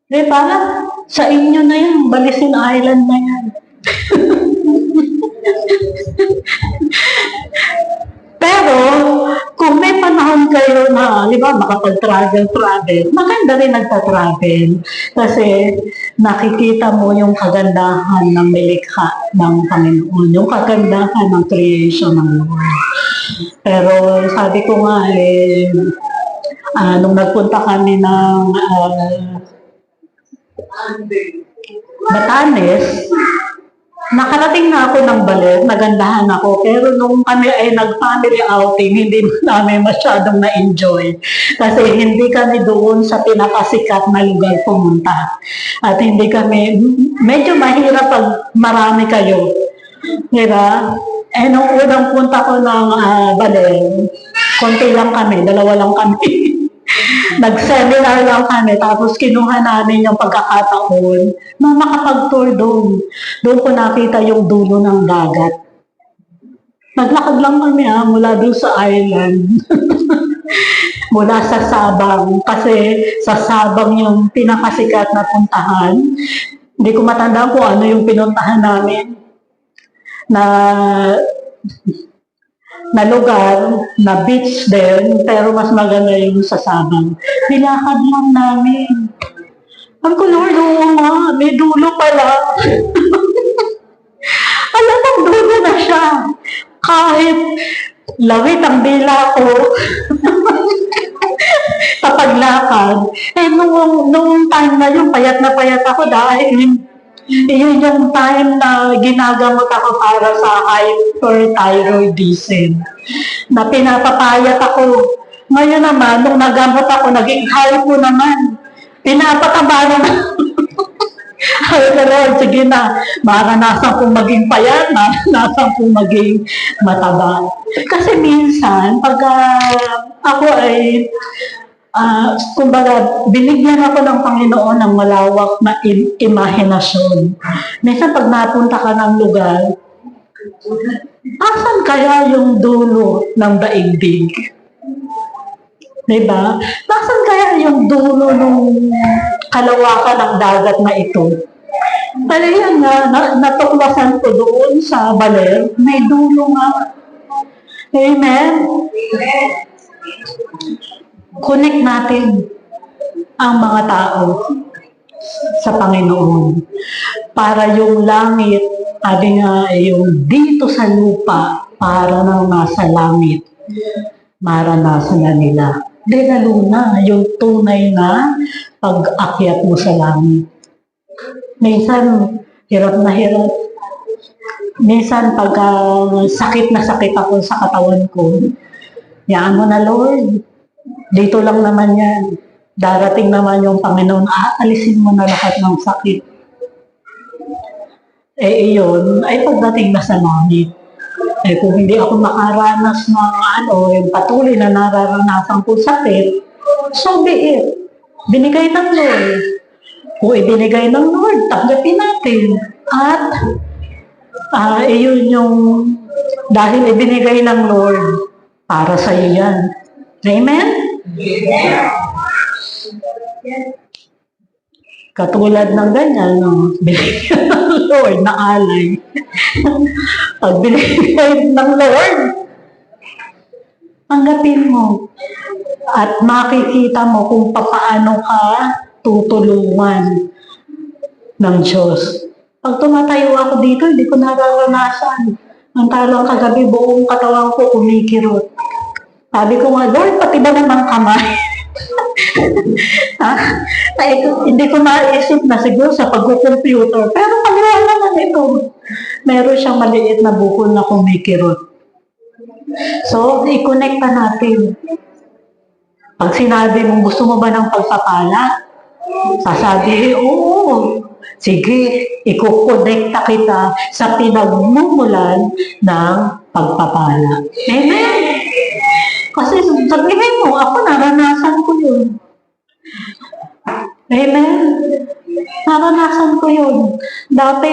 Diba? Sa inyo na yan, Balisin Island na yan. Pero, kung may panahon kayo na, di ba, makapag-travel, maganda rin nagta-travel. Kasi, nakikita mo yung kagandahan ng nilikha ng Panginoon, yung kagandahan ng creation ng Lord. Pero, sabi ko nga, Nung nagpunta kami ng Batanes, nakarating na ako ng Baler, nagandahan ako, pero nung kami ay nag-family outing, hindi namin masyadong na-enjoy. Kasi hindi kami doon sa pinakasikat na lugar pumunta. At hindi kami, medyo mahirap pag marami kayo. Diba? Nung unang punta ko ng Baler, konti lang kami, dalawa lang kami. Nag-seminar lang kami, tapos kinuha namin yung pagkakataon na makapag-tour doon. Doon ko nakita yung dulo ng dagat. Naglakad lang kami mula doon sa island. Mula sa Sabang. Kasi sa Sabang yung pinakasikat na puntahan. Hindi ko matandaan kung ano yung pinuntahan namin. Na lugar, na beach din, pero mas maganda yung sa Sabang. Nilakad lang namin. Sabi ko, Lord, oo nga, may dulo pala. Alam mo, dulo na siya. Kahit lawit ang dila ko. Sa paglakad. Nung time na yun, payat na payat ako dahil yun yung time na ginagamot ako para sa hyperthyroidism. Na pinapapayat ako. Ngayon naman, nung nagamot ako, naging hypo naman. Pinapataba naman. Ay, Lord, sige na. Maranasan kong maging payat, maranasan kong maging mataba. Kasi minsan, pag ako ay kumbaga, binigyan ako ng Panginoon ng malawak na imahinasyon. Minsan pag napunta ka ng lugar, asan kaya yung dulo ng daigdig? Diba? Asan kaya yung dulo ng kalawakan ng dagat na ito? Pero yan nga, natuklasan ko doon sa Baler, may dulo nga. Amen? Connect natin ang mga tao sa Panginoon para yung langit, sabi nga yung dito sa lupa para nang nasa langit, maranasan na nila. Di lalo na yung tunay na pag-akyat mo sa langit. Minsan, hirap na hirap. Minsan, pag sakit na sakit ako sa katawan ko, yaan mo na, Lord, dito lang naman yan. Darating naman yung Panginoon, aalisin mo na lahat ng sakit. Iyon ay pagdating na sa langit. Kung hindi ako makaranas ng yung patuloy na nararanasan ko sakit, so be it. Binigay ng Lord. Kung ibinigay ng Lord, tanggapin natin. At iyon yung dahil ibinigay ng Lord, para sa iyo yan. Amen? Katulad ng ganyan, binigyan ng Lord na alay. Pag binigyan ng Lord, tanggapin mo. At makikita mo kung paano ka tutulungan ng Diyos. Pag tumatayo ako dito, hindi ko nararanasan. Ang talang kagabi, buong katawan ko kumikirot. Sabi ko nga, Lord, pati ba naman kamay? Hindi ko naisip na siguro sa pag-computer. Pero paglawa naman ito, meron siyang maliit na bukol na kumikirot. So, i-connecta natin. Pag sinabi mo, gusto mo ba ng pagpapala? Sasabihin, oo. Sige, ikukonekta kita sa pinagmumulan ng pagpapala. Amen? Kasi sabihin mo, ako naranasan ko yun. Amen? Naranasan ko yun. Dati,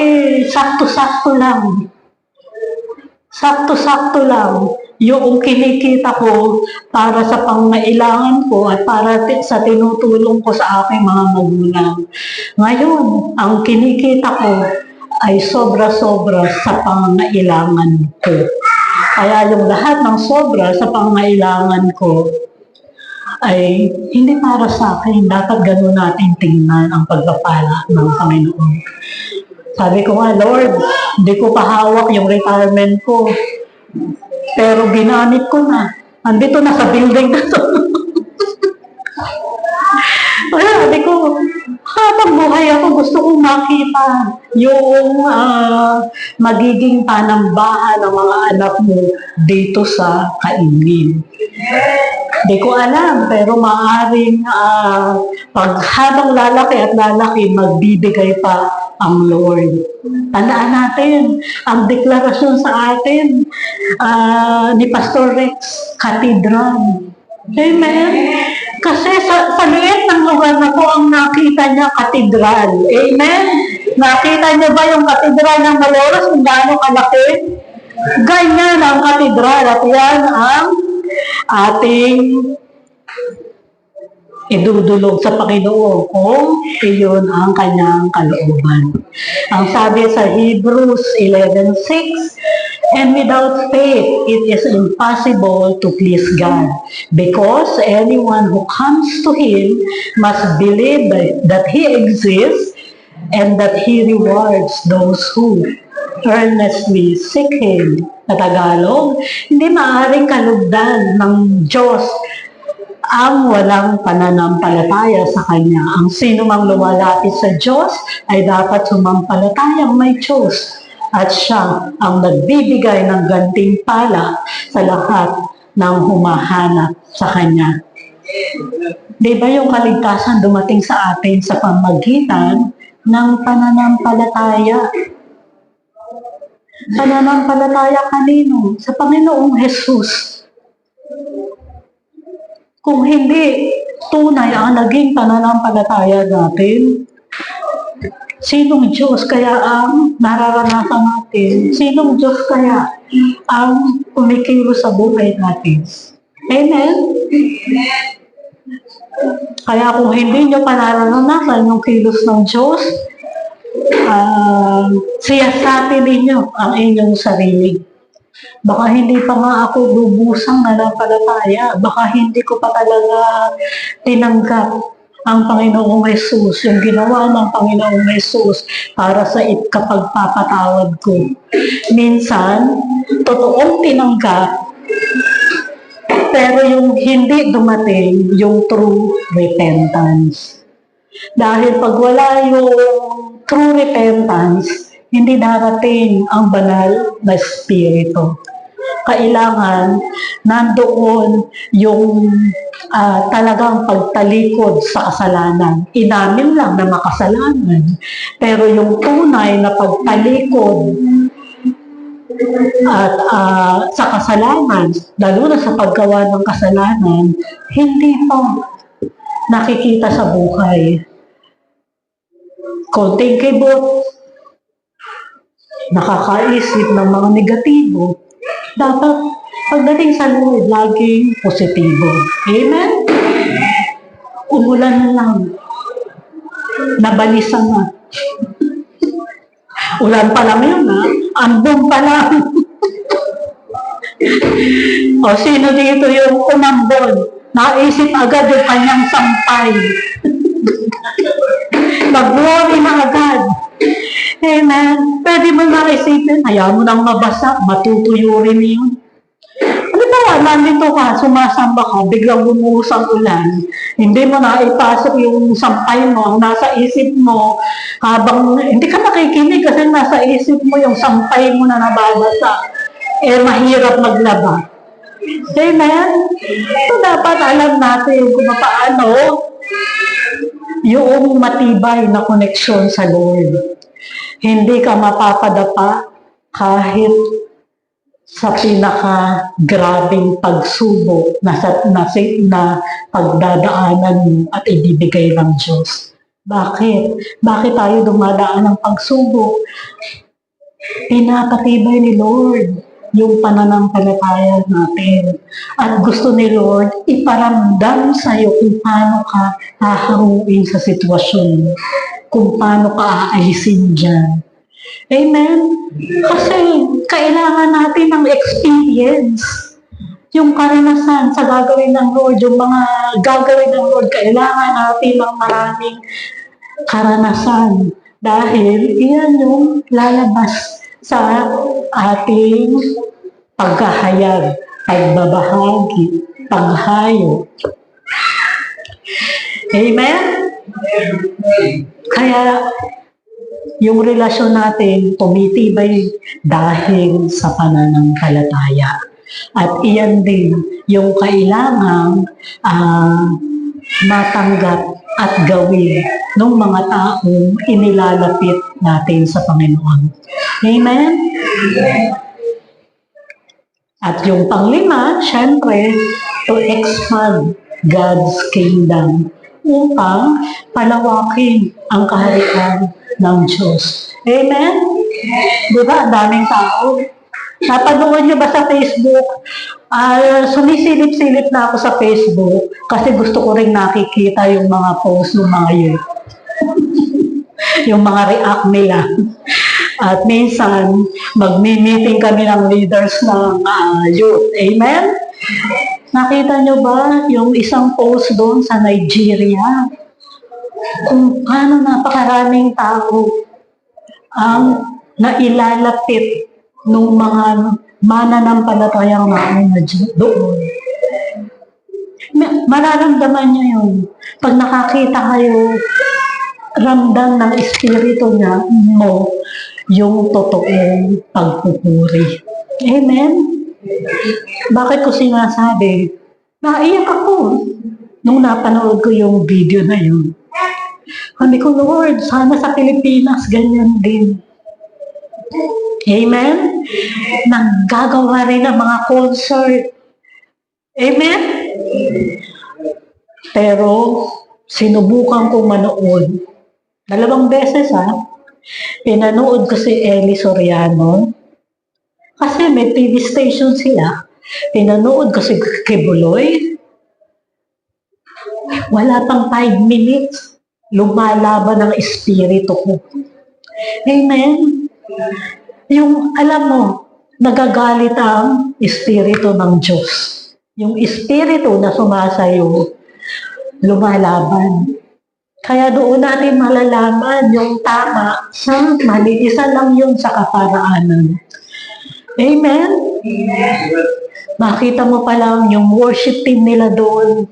sakto-sakto lang. Sakto-sakto lang. Yung kinikita ko para sa pangailangan ko at para sa tinutulong ko sa aking mga magulang. Ngayon, ang kinikita ko ay sobra-sobra sa pangailangan ko. Kaya yung lahat ng sobra sa pangailangan ko ay hindi para sa akin. Dapat ganun natin tingnan ang pagpapala ng Panginoon. Sabi ko nga, Lord, hindi ko pahawak yung retirement ko. Pero ginamit ko na. Andito na sa building na to. Sabi ko, habang buhay ako, gusto kong makita yung magiging panambahan ng mga anak mo dito sa kaingin. Di ko alam, pero maaaring pag habang lalaki at lalaki, magbibigay pa ang Lord. Tandaan natin, ang deklarasyon sa atin ni Pastor Rex, Cathedral. Amen. Kasi sa liit ng lugar na po ang nakita niya katedral. Amen. Nakita niyo ba yung katedral ng Malolos kung gaano kalaki? Ganyan ang katedral at yan ang ating idudulog sa Panginoon kung iyon ang kanyang kalooban. Ang sabi sa Hebrews 11:6, and without faith, it is impossible to please God, because anyone who comes to Him must believe that He exists and that He rewards those who earnestly seek Him. Sa Tagalog, hindi maaaring kalugdan ng Diyos ang walang pananampalataya sa Kanya. Ang sino mang lumalapit sa Diyos ay dapat sumampalatayang may Diyos at siya ang nagbibigay ng gantimpala sa lahat ng humahanap sa Kanya. Di ba yung kaligtasan dumating sa atin sa pamagitan ng pananampalataya? Pananampalataya kanino? Sa Panginoong Jesus. Kung hindi tunay ang naging pananampalataya natin, sinong Diyos kaya ang nararanasan natin? Sinong Diyos kaya ang kumikilos sa buhay natin? Amen? Kaya kung hindi nyo pa nararanasan yung kilos ng Diyos, siyasatin ninyo ang inyong sarili. Baka hindi pa nga ako lubusang nanampalataya. Baka hindi ko pa talaga tinanggap ang Panginoong Jesus, yung ginawa ng Panginoong Jesus para sa kapagpapatawad ko. Minsan, totoong tinanggap, pero yung hindi dumating, yung true repentance. Dahil pag wala yung true repentance, hindi darating ang banal na Espiritu. Kailangan nandoon yung talagang pagtalikod sa kasalanan. Inamin lang na makasalanan, pero yung tunay na pagtalikod at sa kasalanan, lalo na sa paggawa ng kasalanan, hindi pa nakikita sa buhay. Konting kibot, nakakaisip ng mga negatibo, dapat pagdating sa Lord, laging positibo. Amen? Umulan na lang. Nabalisa na. Ulan pa lang yun, ha? Ambong pa lang. O, sino dito yung umambon? Naisip agad yung kanyang sampay. Mag-worry na agad. Amen. Pwede mo naisipin, hayaan mo nang mabasa, matutuyo rin yun. Ano ba, nandito ka, sumasamba ka, biglang bumuhos ang ulan, hindi mo na ipasok yung sampay mo, nasa isip mo, habang hindi ka nakikinig kasi nasa isip mo yung sampay mo na nababasa, mahirap maglaba. Amen? So, dapat alam natin kung paano yung matibay na koneksyon sa Lord. Hindi ka mapapadapa kahit sa pinaka-grabing pagsubok na pagdadaanan mo at ibibigay ng Diyos. Bakit? Bakit tayo dumadaan ng pagsubok? Pinapatibay ni Lord yung pananampalataya natin. At gusto ni Lord iparamdam sa'yo kung paano ka hahanguin sa sitwasyon, kung paano ka aalisin dyan. Amen? Kasi kailangan natin ng experience. Yung karanasan sa gagawin ng Lord, yung mga gagawin ng Lord, kailangan natin ng maraming karanasan. Dahil iyan yung lalabas sa ating paghahayag, pagbabahagi, paghayo. Amen? Kaya yung relasyon natin tumitibay dahil sa pananampalataya. At iyan din yung kailangang matanggap at gawin ng mga taong inilalapit natin sa Panginoon. Amen? At yung panglima, syempre, to expand God's kingdom upang palawakin ang kaharian ng Diyos. Amen? Diba? Daming tao. Napanood niyo ba sa Facebook? Sumisilip-silip na ako sa Facebook kasi gusto ko rin nakikita yung mga post ng mga youth. Yung mga react nila. At minsan, magmi-meeting kami ng leaders ng youth. Amen? Nakita nyo ba yung isang post doon sa Nigeria? Kung paano napakaraming tao ang nailalapit ng mga mananampalatayang na doon. Mararamdaman nyo yun. Pag nakakita kayo, ramdam ng espiritu niya mo yung totoong pagpupuri. Amen? Bakit ko sinasabi? Naiyak ako nung napanood ko yung video na yun. Sabi ko, Lord, sana sa Pilipinas ganyan din. Amen? Naggagawa rin ng mga concert. Amen? Pero, sinubukan kong manood. 2 beses pinanood ko si Eli Soriano. Kasi may TV station sila. Pinanood ko si Kibuloy. Wala pang 5 minutes. Lumalaban ang espiritu ko. Amen? Yung, alam mo, nagagalit ang espiritu ng Diyos. Yung espiritu na sumasayo, lumalaban. Kaya doon natin malalaman yung tama sa mali. Isa lang yun sa kaparaanan. Amen? Makita mo pa lang yung worship team nila doon.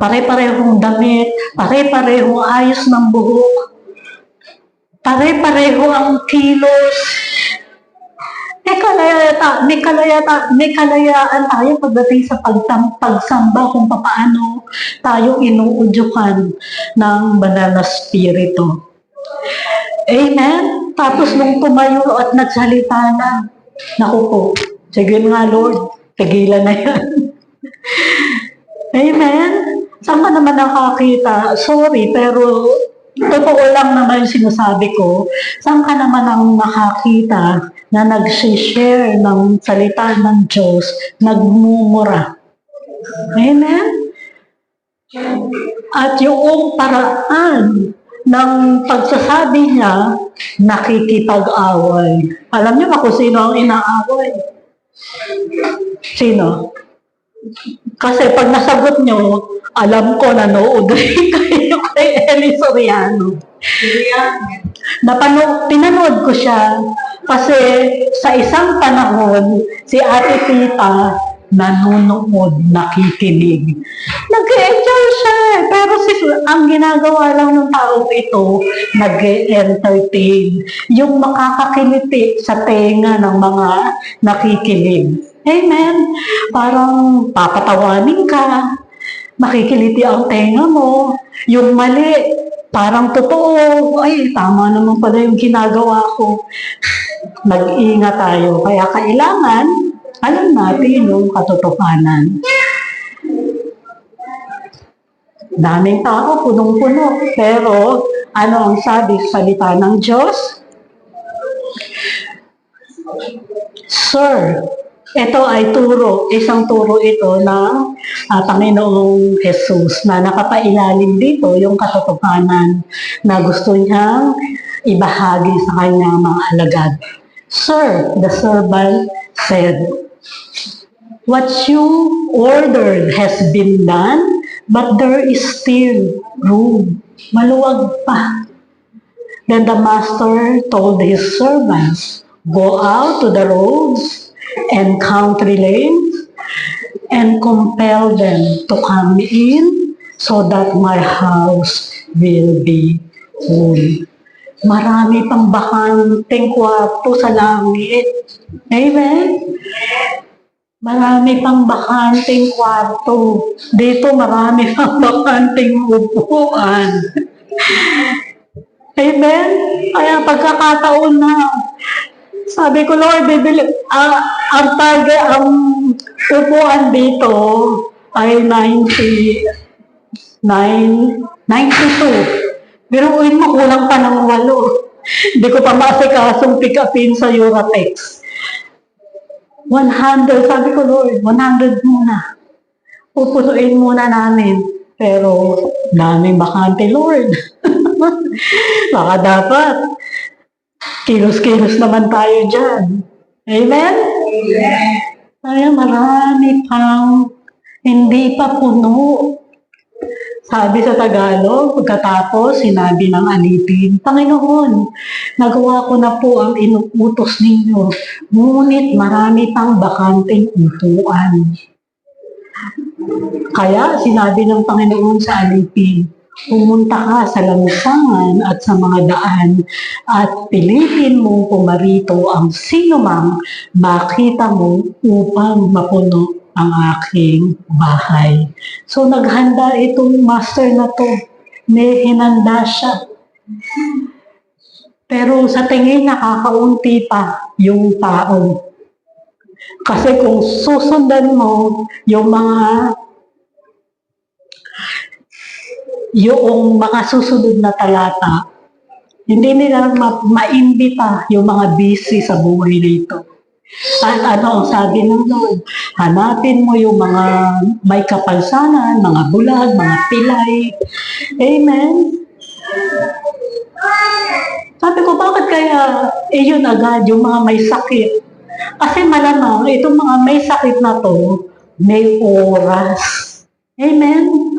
Pare-parehong damit, pare-parehong ayos ng buhok, pare-pareho ang kilos. May kalayaan tayo pagdating sa pagsamba kung paano tayo inuudyukan ng banal na spirito. Amen? Tapos nung tumayo at nagsalita na, naku po, sige nga Lord, tigilan na yan. Amen? Saan ka naman nakakita? Sorry, pero totoo lang naman yung sinasabi ko. Saan ka naman ang nakakita na nag-share ng salita ng Diyos, nagmumura? Amen? At yung paraan ng pagsasabi niya, nakikipag-away. Alam niyo ba kung sino ang inaaway? Sino? Kasi pag nasagot niyo, alam ko nanood rin kayo kay Eli Soriano. Pinanood ko siya kasi sa isang panahon, si Ate Tita nanonood, nakikinig. Nag-enjoy siya. Pero ang ginagawa lang ng taong ito, nag-entertain. Yung makakakiliti sa tenga ng mga nakikinig. Amen? Parang papatawanin ka. Makikiliti ang tenga mo. Yung mali, parang totoo. Ay, tama naman pala yung ginagawa ko. Mag-ingat tayo. Kaya kailangan, alam natin yung katotohanan. Daming tao, punong-puno. Pero, ano ang sabi sa salita ng Diyos? Sir, ito ay isang turo ito ng Panginoong Jesus na nakapailalim dito yung katotohanan na gusto niyang ibahagi sa kanyang mga alagad. Sir, the servant said, what you ordered has been done, but there is still room. Maluwag pa. Then the master told his servants, go out to the roads and country lanes and compel them to come in so that my house will be full. Marami pang bakanteng kwarto sa langit. Amen? Marami pang bakanteng kwarto. Dito marami pang bakanteng upuan. Amen? Kaya pagkakataon na, sabi ko, Lord, ang target, ang upuan dito ay 92. Pero uwin mo, kulang pa ng 8. Hindi ko pa masikasong pick upin sa Eurotex. 100, sabi ko, Lord, 100 muna. Pupunuin muna namin. Pero, daming bakante, Lord. Baka dapat, kilos-kilos naman tayo dyan. Amen? Amen. Kaya marami pang hindi pa puno. Sabi sa Tagalog, pagkatapos sinabi ng alipin, Panginoon, nagawa ko na po ang inuutos ninyo, ngunit marami pang bakanteng upuan. Kaya sinabi ng Panginoon sa alipin, pumunta ka sa lansangan at sa mga daan at pilitin mong pumarito ang sinumang makita mo upang mapuno ang aking bahay. So naghanda itong master na to. May hinanda siya. Pero sa tingin nakakaunti pa yung tao. Kasi kung susundan mo yung mga susunod na talata, hindi nila maimbita yung mga busy sa buhay nito. At ano ang sabi ng Lord? Hanapin mo yung mga may kapansanan, mga bulag, mga pilay. Amen? Sabi ko, bakit kaya yun agad, yung mga may sakit? Kasi malamang, itong mga may sakit na to, may oras. Amen?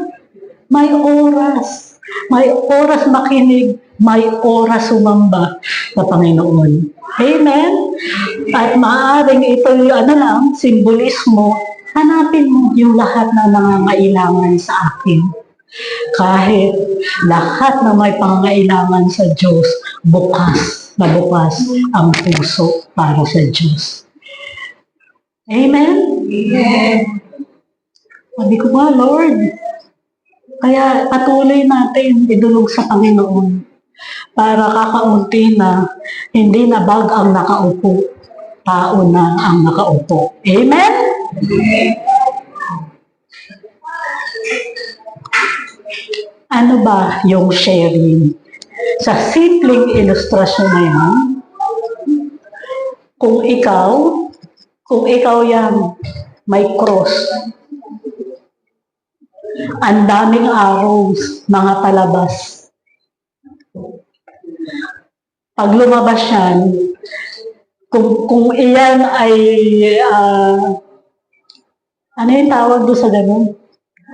May oras. May oras makinig, may oras sumamba sa Panginoon. Amen? At maaaring ito yung simbolismo, hanapin mo yung lahat na nangangailangan sa akin. Kahit lahat na may pangangailangan sa Diyos, bukas na bukas ang puso para sa Diyos. Amen? Amen. Sabi ko nga, Lord, kaya patuloy natin idulog sa Panginoon para kakaunti na hindi na bag ang nakaupo, tao na ang nakaupo. Amen? Ano ba yung sharing? Sa simpleng ilustrasyon na yan, kung ikaw yan, may cross, ang daming arrows, mga palabas. Pag lumabas yan, kung iyan ay, ano yung tawag doon sa ganun?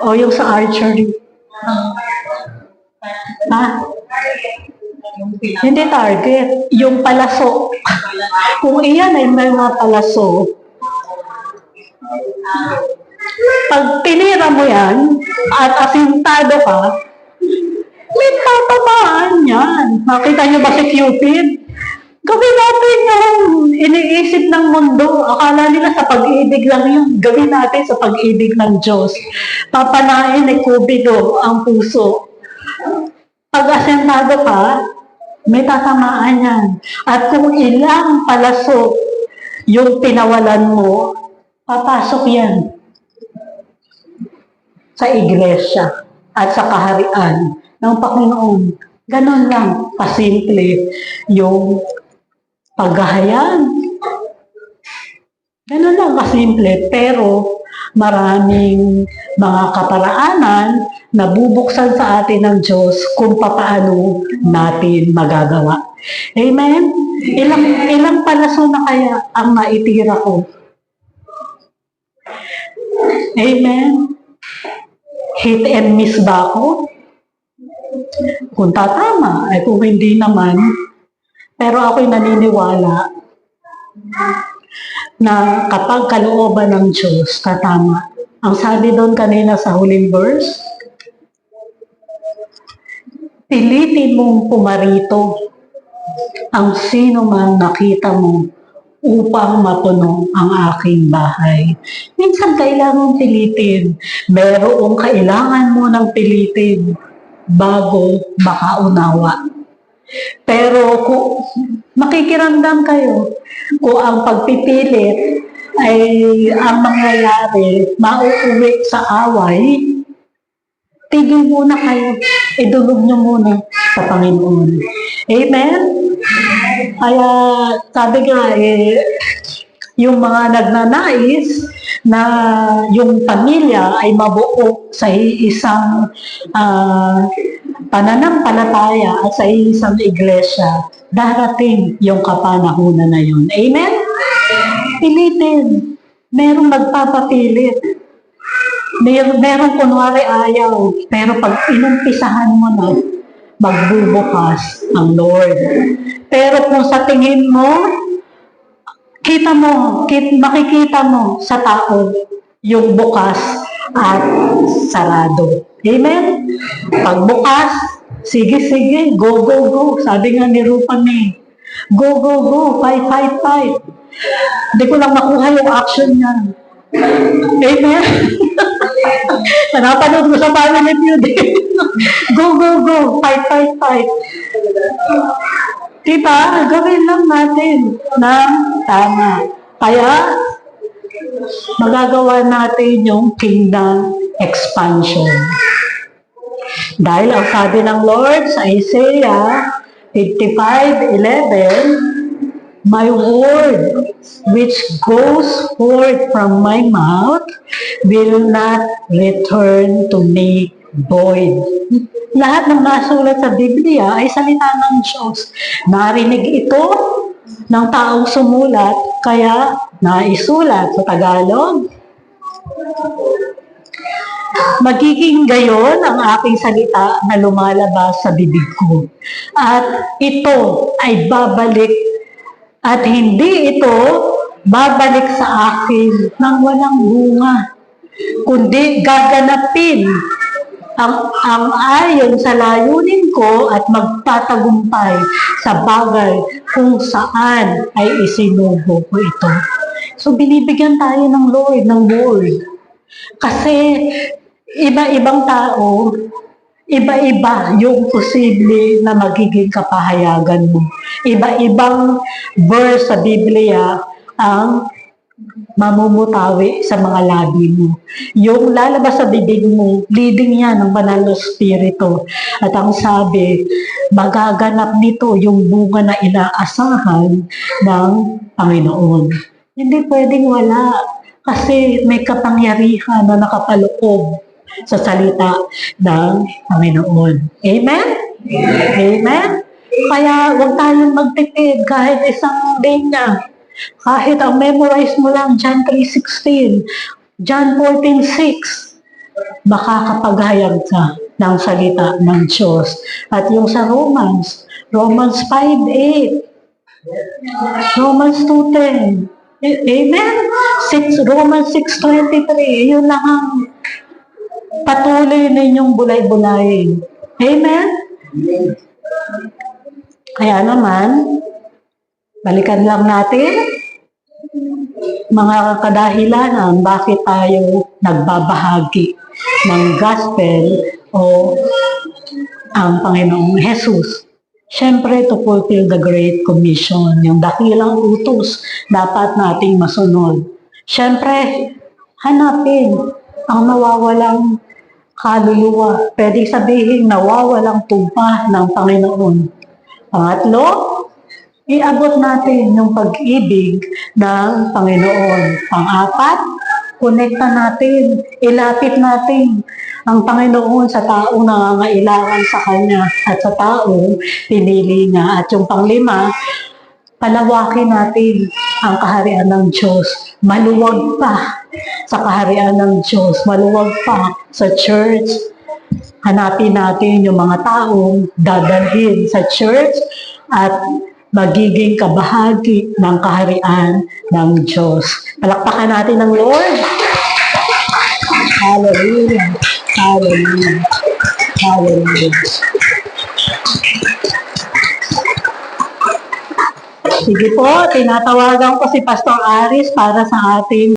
O yung sa archery? Ha? Hindi target, yung palaso. Kung iyan ay may mga palaso, pag tinira mo yan at asintado ka, may tatamaan yan. Nakita niyo ba si Cupid? Gawin natin yung iniisip ng mundo. Akala nila sa pag-ibig lang yun. Gawin natin sa pag-ibig ng Diyos. Papanain ni Cupido ang puso. Pag asentado ka, may tatamaan yan. At kung ilang palaso yung pinawalan mo, papasok yan sa iglesia at sa kaharian ng Panginoon. Ganon lang, kasimple yung paghahayan. Ganon lang kasimple, pero maraming mga kaparaanan na bubuksan sa atin ng Diyos kung papaano natin magagawa. Amen? Ilang palaso na kaya ang naitira ko? Amen? Hit and miss ba ako? Kung tatama, ay kung hindi naman, pero ako'y naniniwala na kapag kalooban ng Diyos, tatama. Ang sabi doon kanina sa huling verse, Pilitin mong pumarito ang sino man nakita mo upang mapuno ang aking bahay. Minsan kailangan pilitin. Merong kailangan mo ng pilitin bago makaunawa. Pero kung makikiramdam kayo, kung ang pagpipilit ay ang mangyayari, mauuwi sa away, tigil muna kayo. Idulog nyo muna sa Panginoon. Amen? Kaya sabi nga, yung mga nagnanais na yung pamilya ay mabuo sa isang pananampalataya at sa isang iglesia, darating yung kapanahunan na yun. Amen? Pilitin. Merong magpapapilit. Merong kunwari ayaw. Pero pag inumpisahan mo na, magbubukas ang Lord. Pero kung sa tingin mo, makikita mo sa tao yung bukas at sarado. Amen? Pag bukas, sige, go, go, go. Sabi nga ni Rupan go, go, go, fight, fight, fight. Hindi ko lang makuha yung action niya. Amen? Napanood ko sa family feud. Go, go, go, fight, fight, fight. Diba? Gawin lang natin ng tama. Kaya, magagawa natin yung kingdom expansion. Dahil ang sabi ng Lord sa Isaiah 55:11, my word which goes forth from my mouth will not return to me void. Lahat ng nasulat sa Biblia ay salita ng Diyos. Narinig ito ng taong sumulat, kaya naisulat sa Tagalog. Magiging gayon ang aking salita na lumalabas sa bibig ko. At ito ay babalik at hindi ito babalik sa akin nang walang bunga, kundi gaganapin ang ayon sa layunin ko at magtatagumpay sa bagay kung saan ay isinubo ko ito. So binibigyan tayo ng Lord, ng word. Kasi iba-ibang tao, iba-iba yung posible na magiging kapahayagan mo. Iba-ibang verse sa Biblia ang mamumutawi sa mga labi mo. Yung lalabas sa bibig mo, leading yan ng banal na spirito. At ang sabi, magaganap nito yung bunga na inaasahan ng Panginoon. Hindi pwedeng wala. Kasi may kapangyarihan na nakapaloob sa salita ng Panginoon. Amen? Amen? Kaya huwag tayong magtipid kahit isang linya. Kahit ang memorize mo lang, John 3:16, John 14:6, makakapaghayag ka ng salita ng Diyos. At yung sa Romans 5:8, Romans 2:10, Amen? Romans 6:23, yun lang ang patuloy ninyong bulay-bulayin. Amen? Kaya naman, balikan lang natin mga kadahilanan bakit tayo nagbabahagi ng gospel o ang Panginoong Jesus. Siyempre, to fulfill the Great Commission, yung dakilang utos, dapat nating masunod. Siyempre, hanapin ang nawawalang kaluluwa. Pwede sabihin, nawawalang tupa ng Panginoon. Pangatlo, iabot natin yung pag-ibig ng Panginoon. Pang-apat, konekta natin, ilapit natin ang Panginoon sa taong nangangailangan sa Kanya at sa taong pinili niya. At yung panglima, palawakin natin ang kaharian ng Diyos. Maluwag pa sa kaharian ng Diyos. Maluwag pa sa church. Hanapin natin yung mga taong dadalhin sa church at magiging kabahagi ng kaharian ng Diyos. Palakpakan natin ng Lord. Hallelujah. Hallelujah. Hallelujah. Sige po, tinatawagan ko si Pastor Aris para sa ating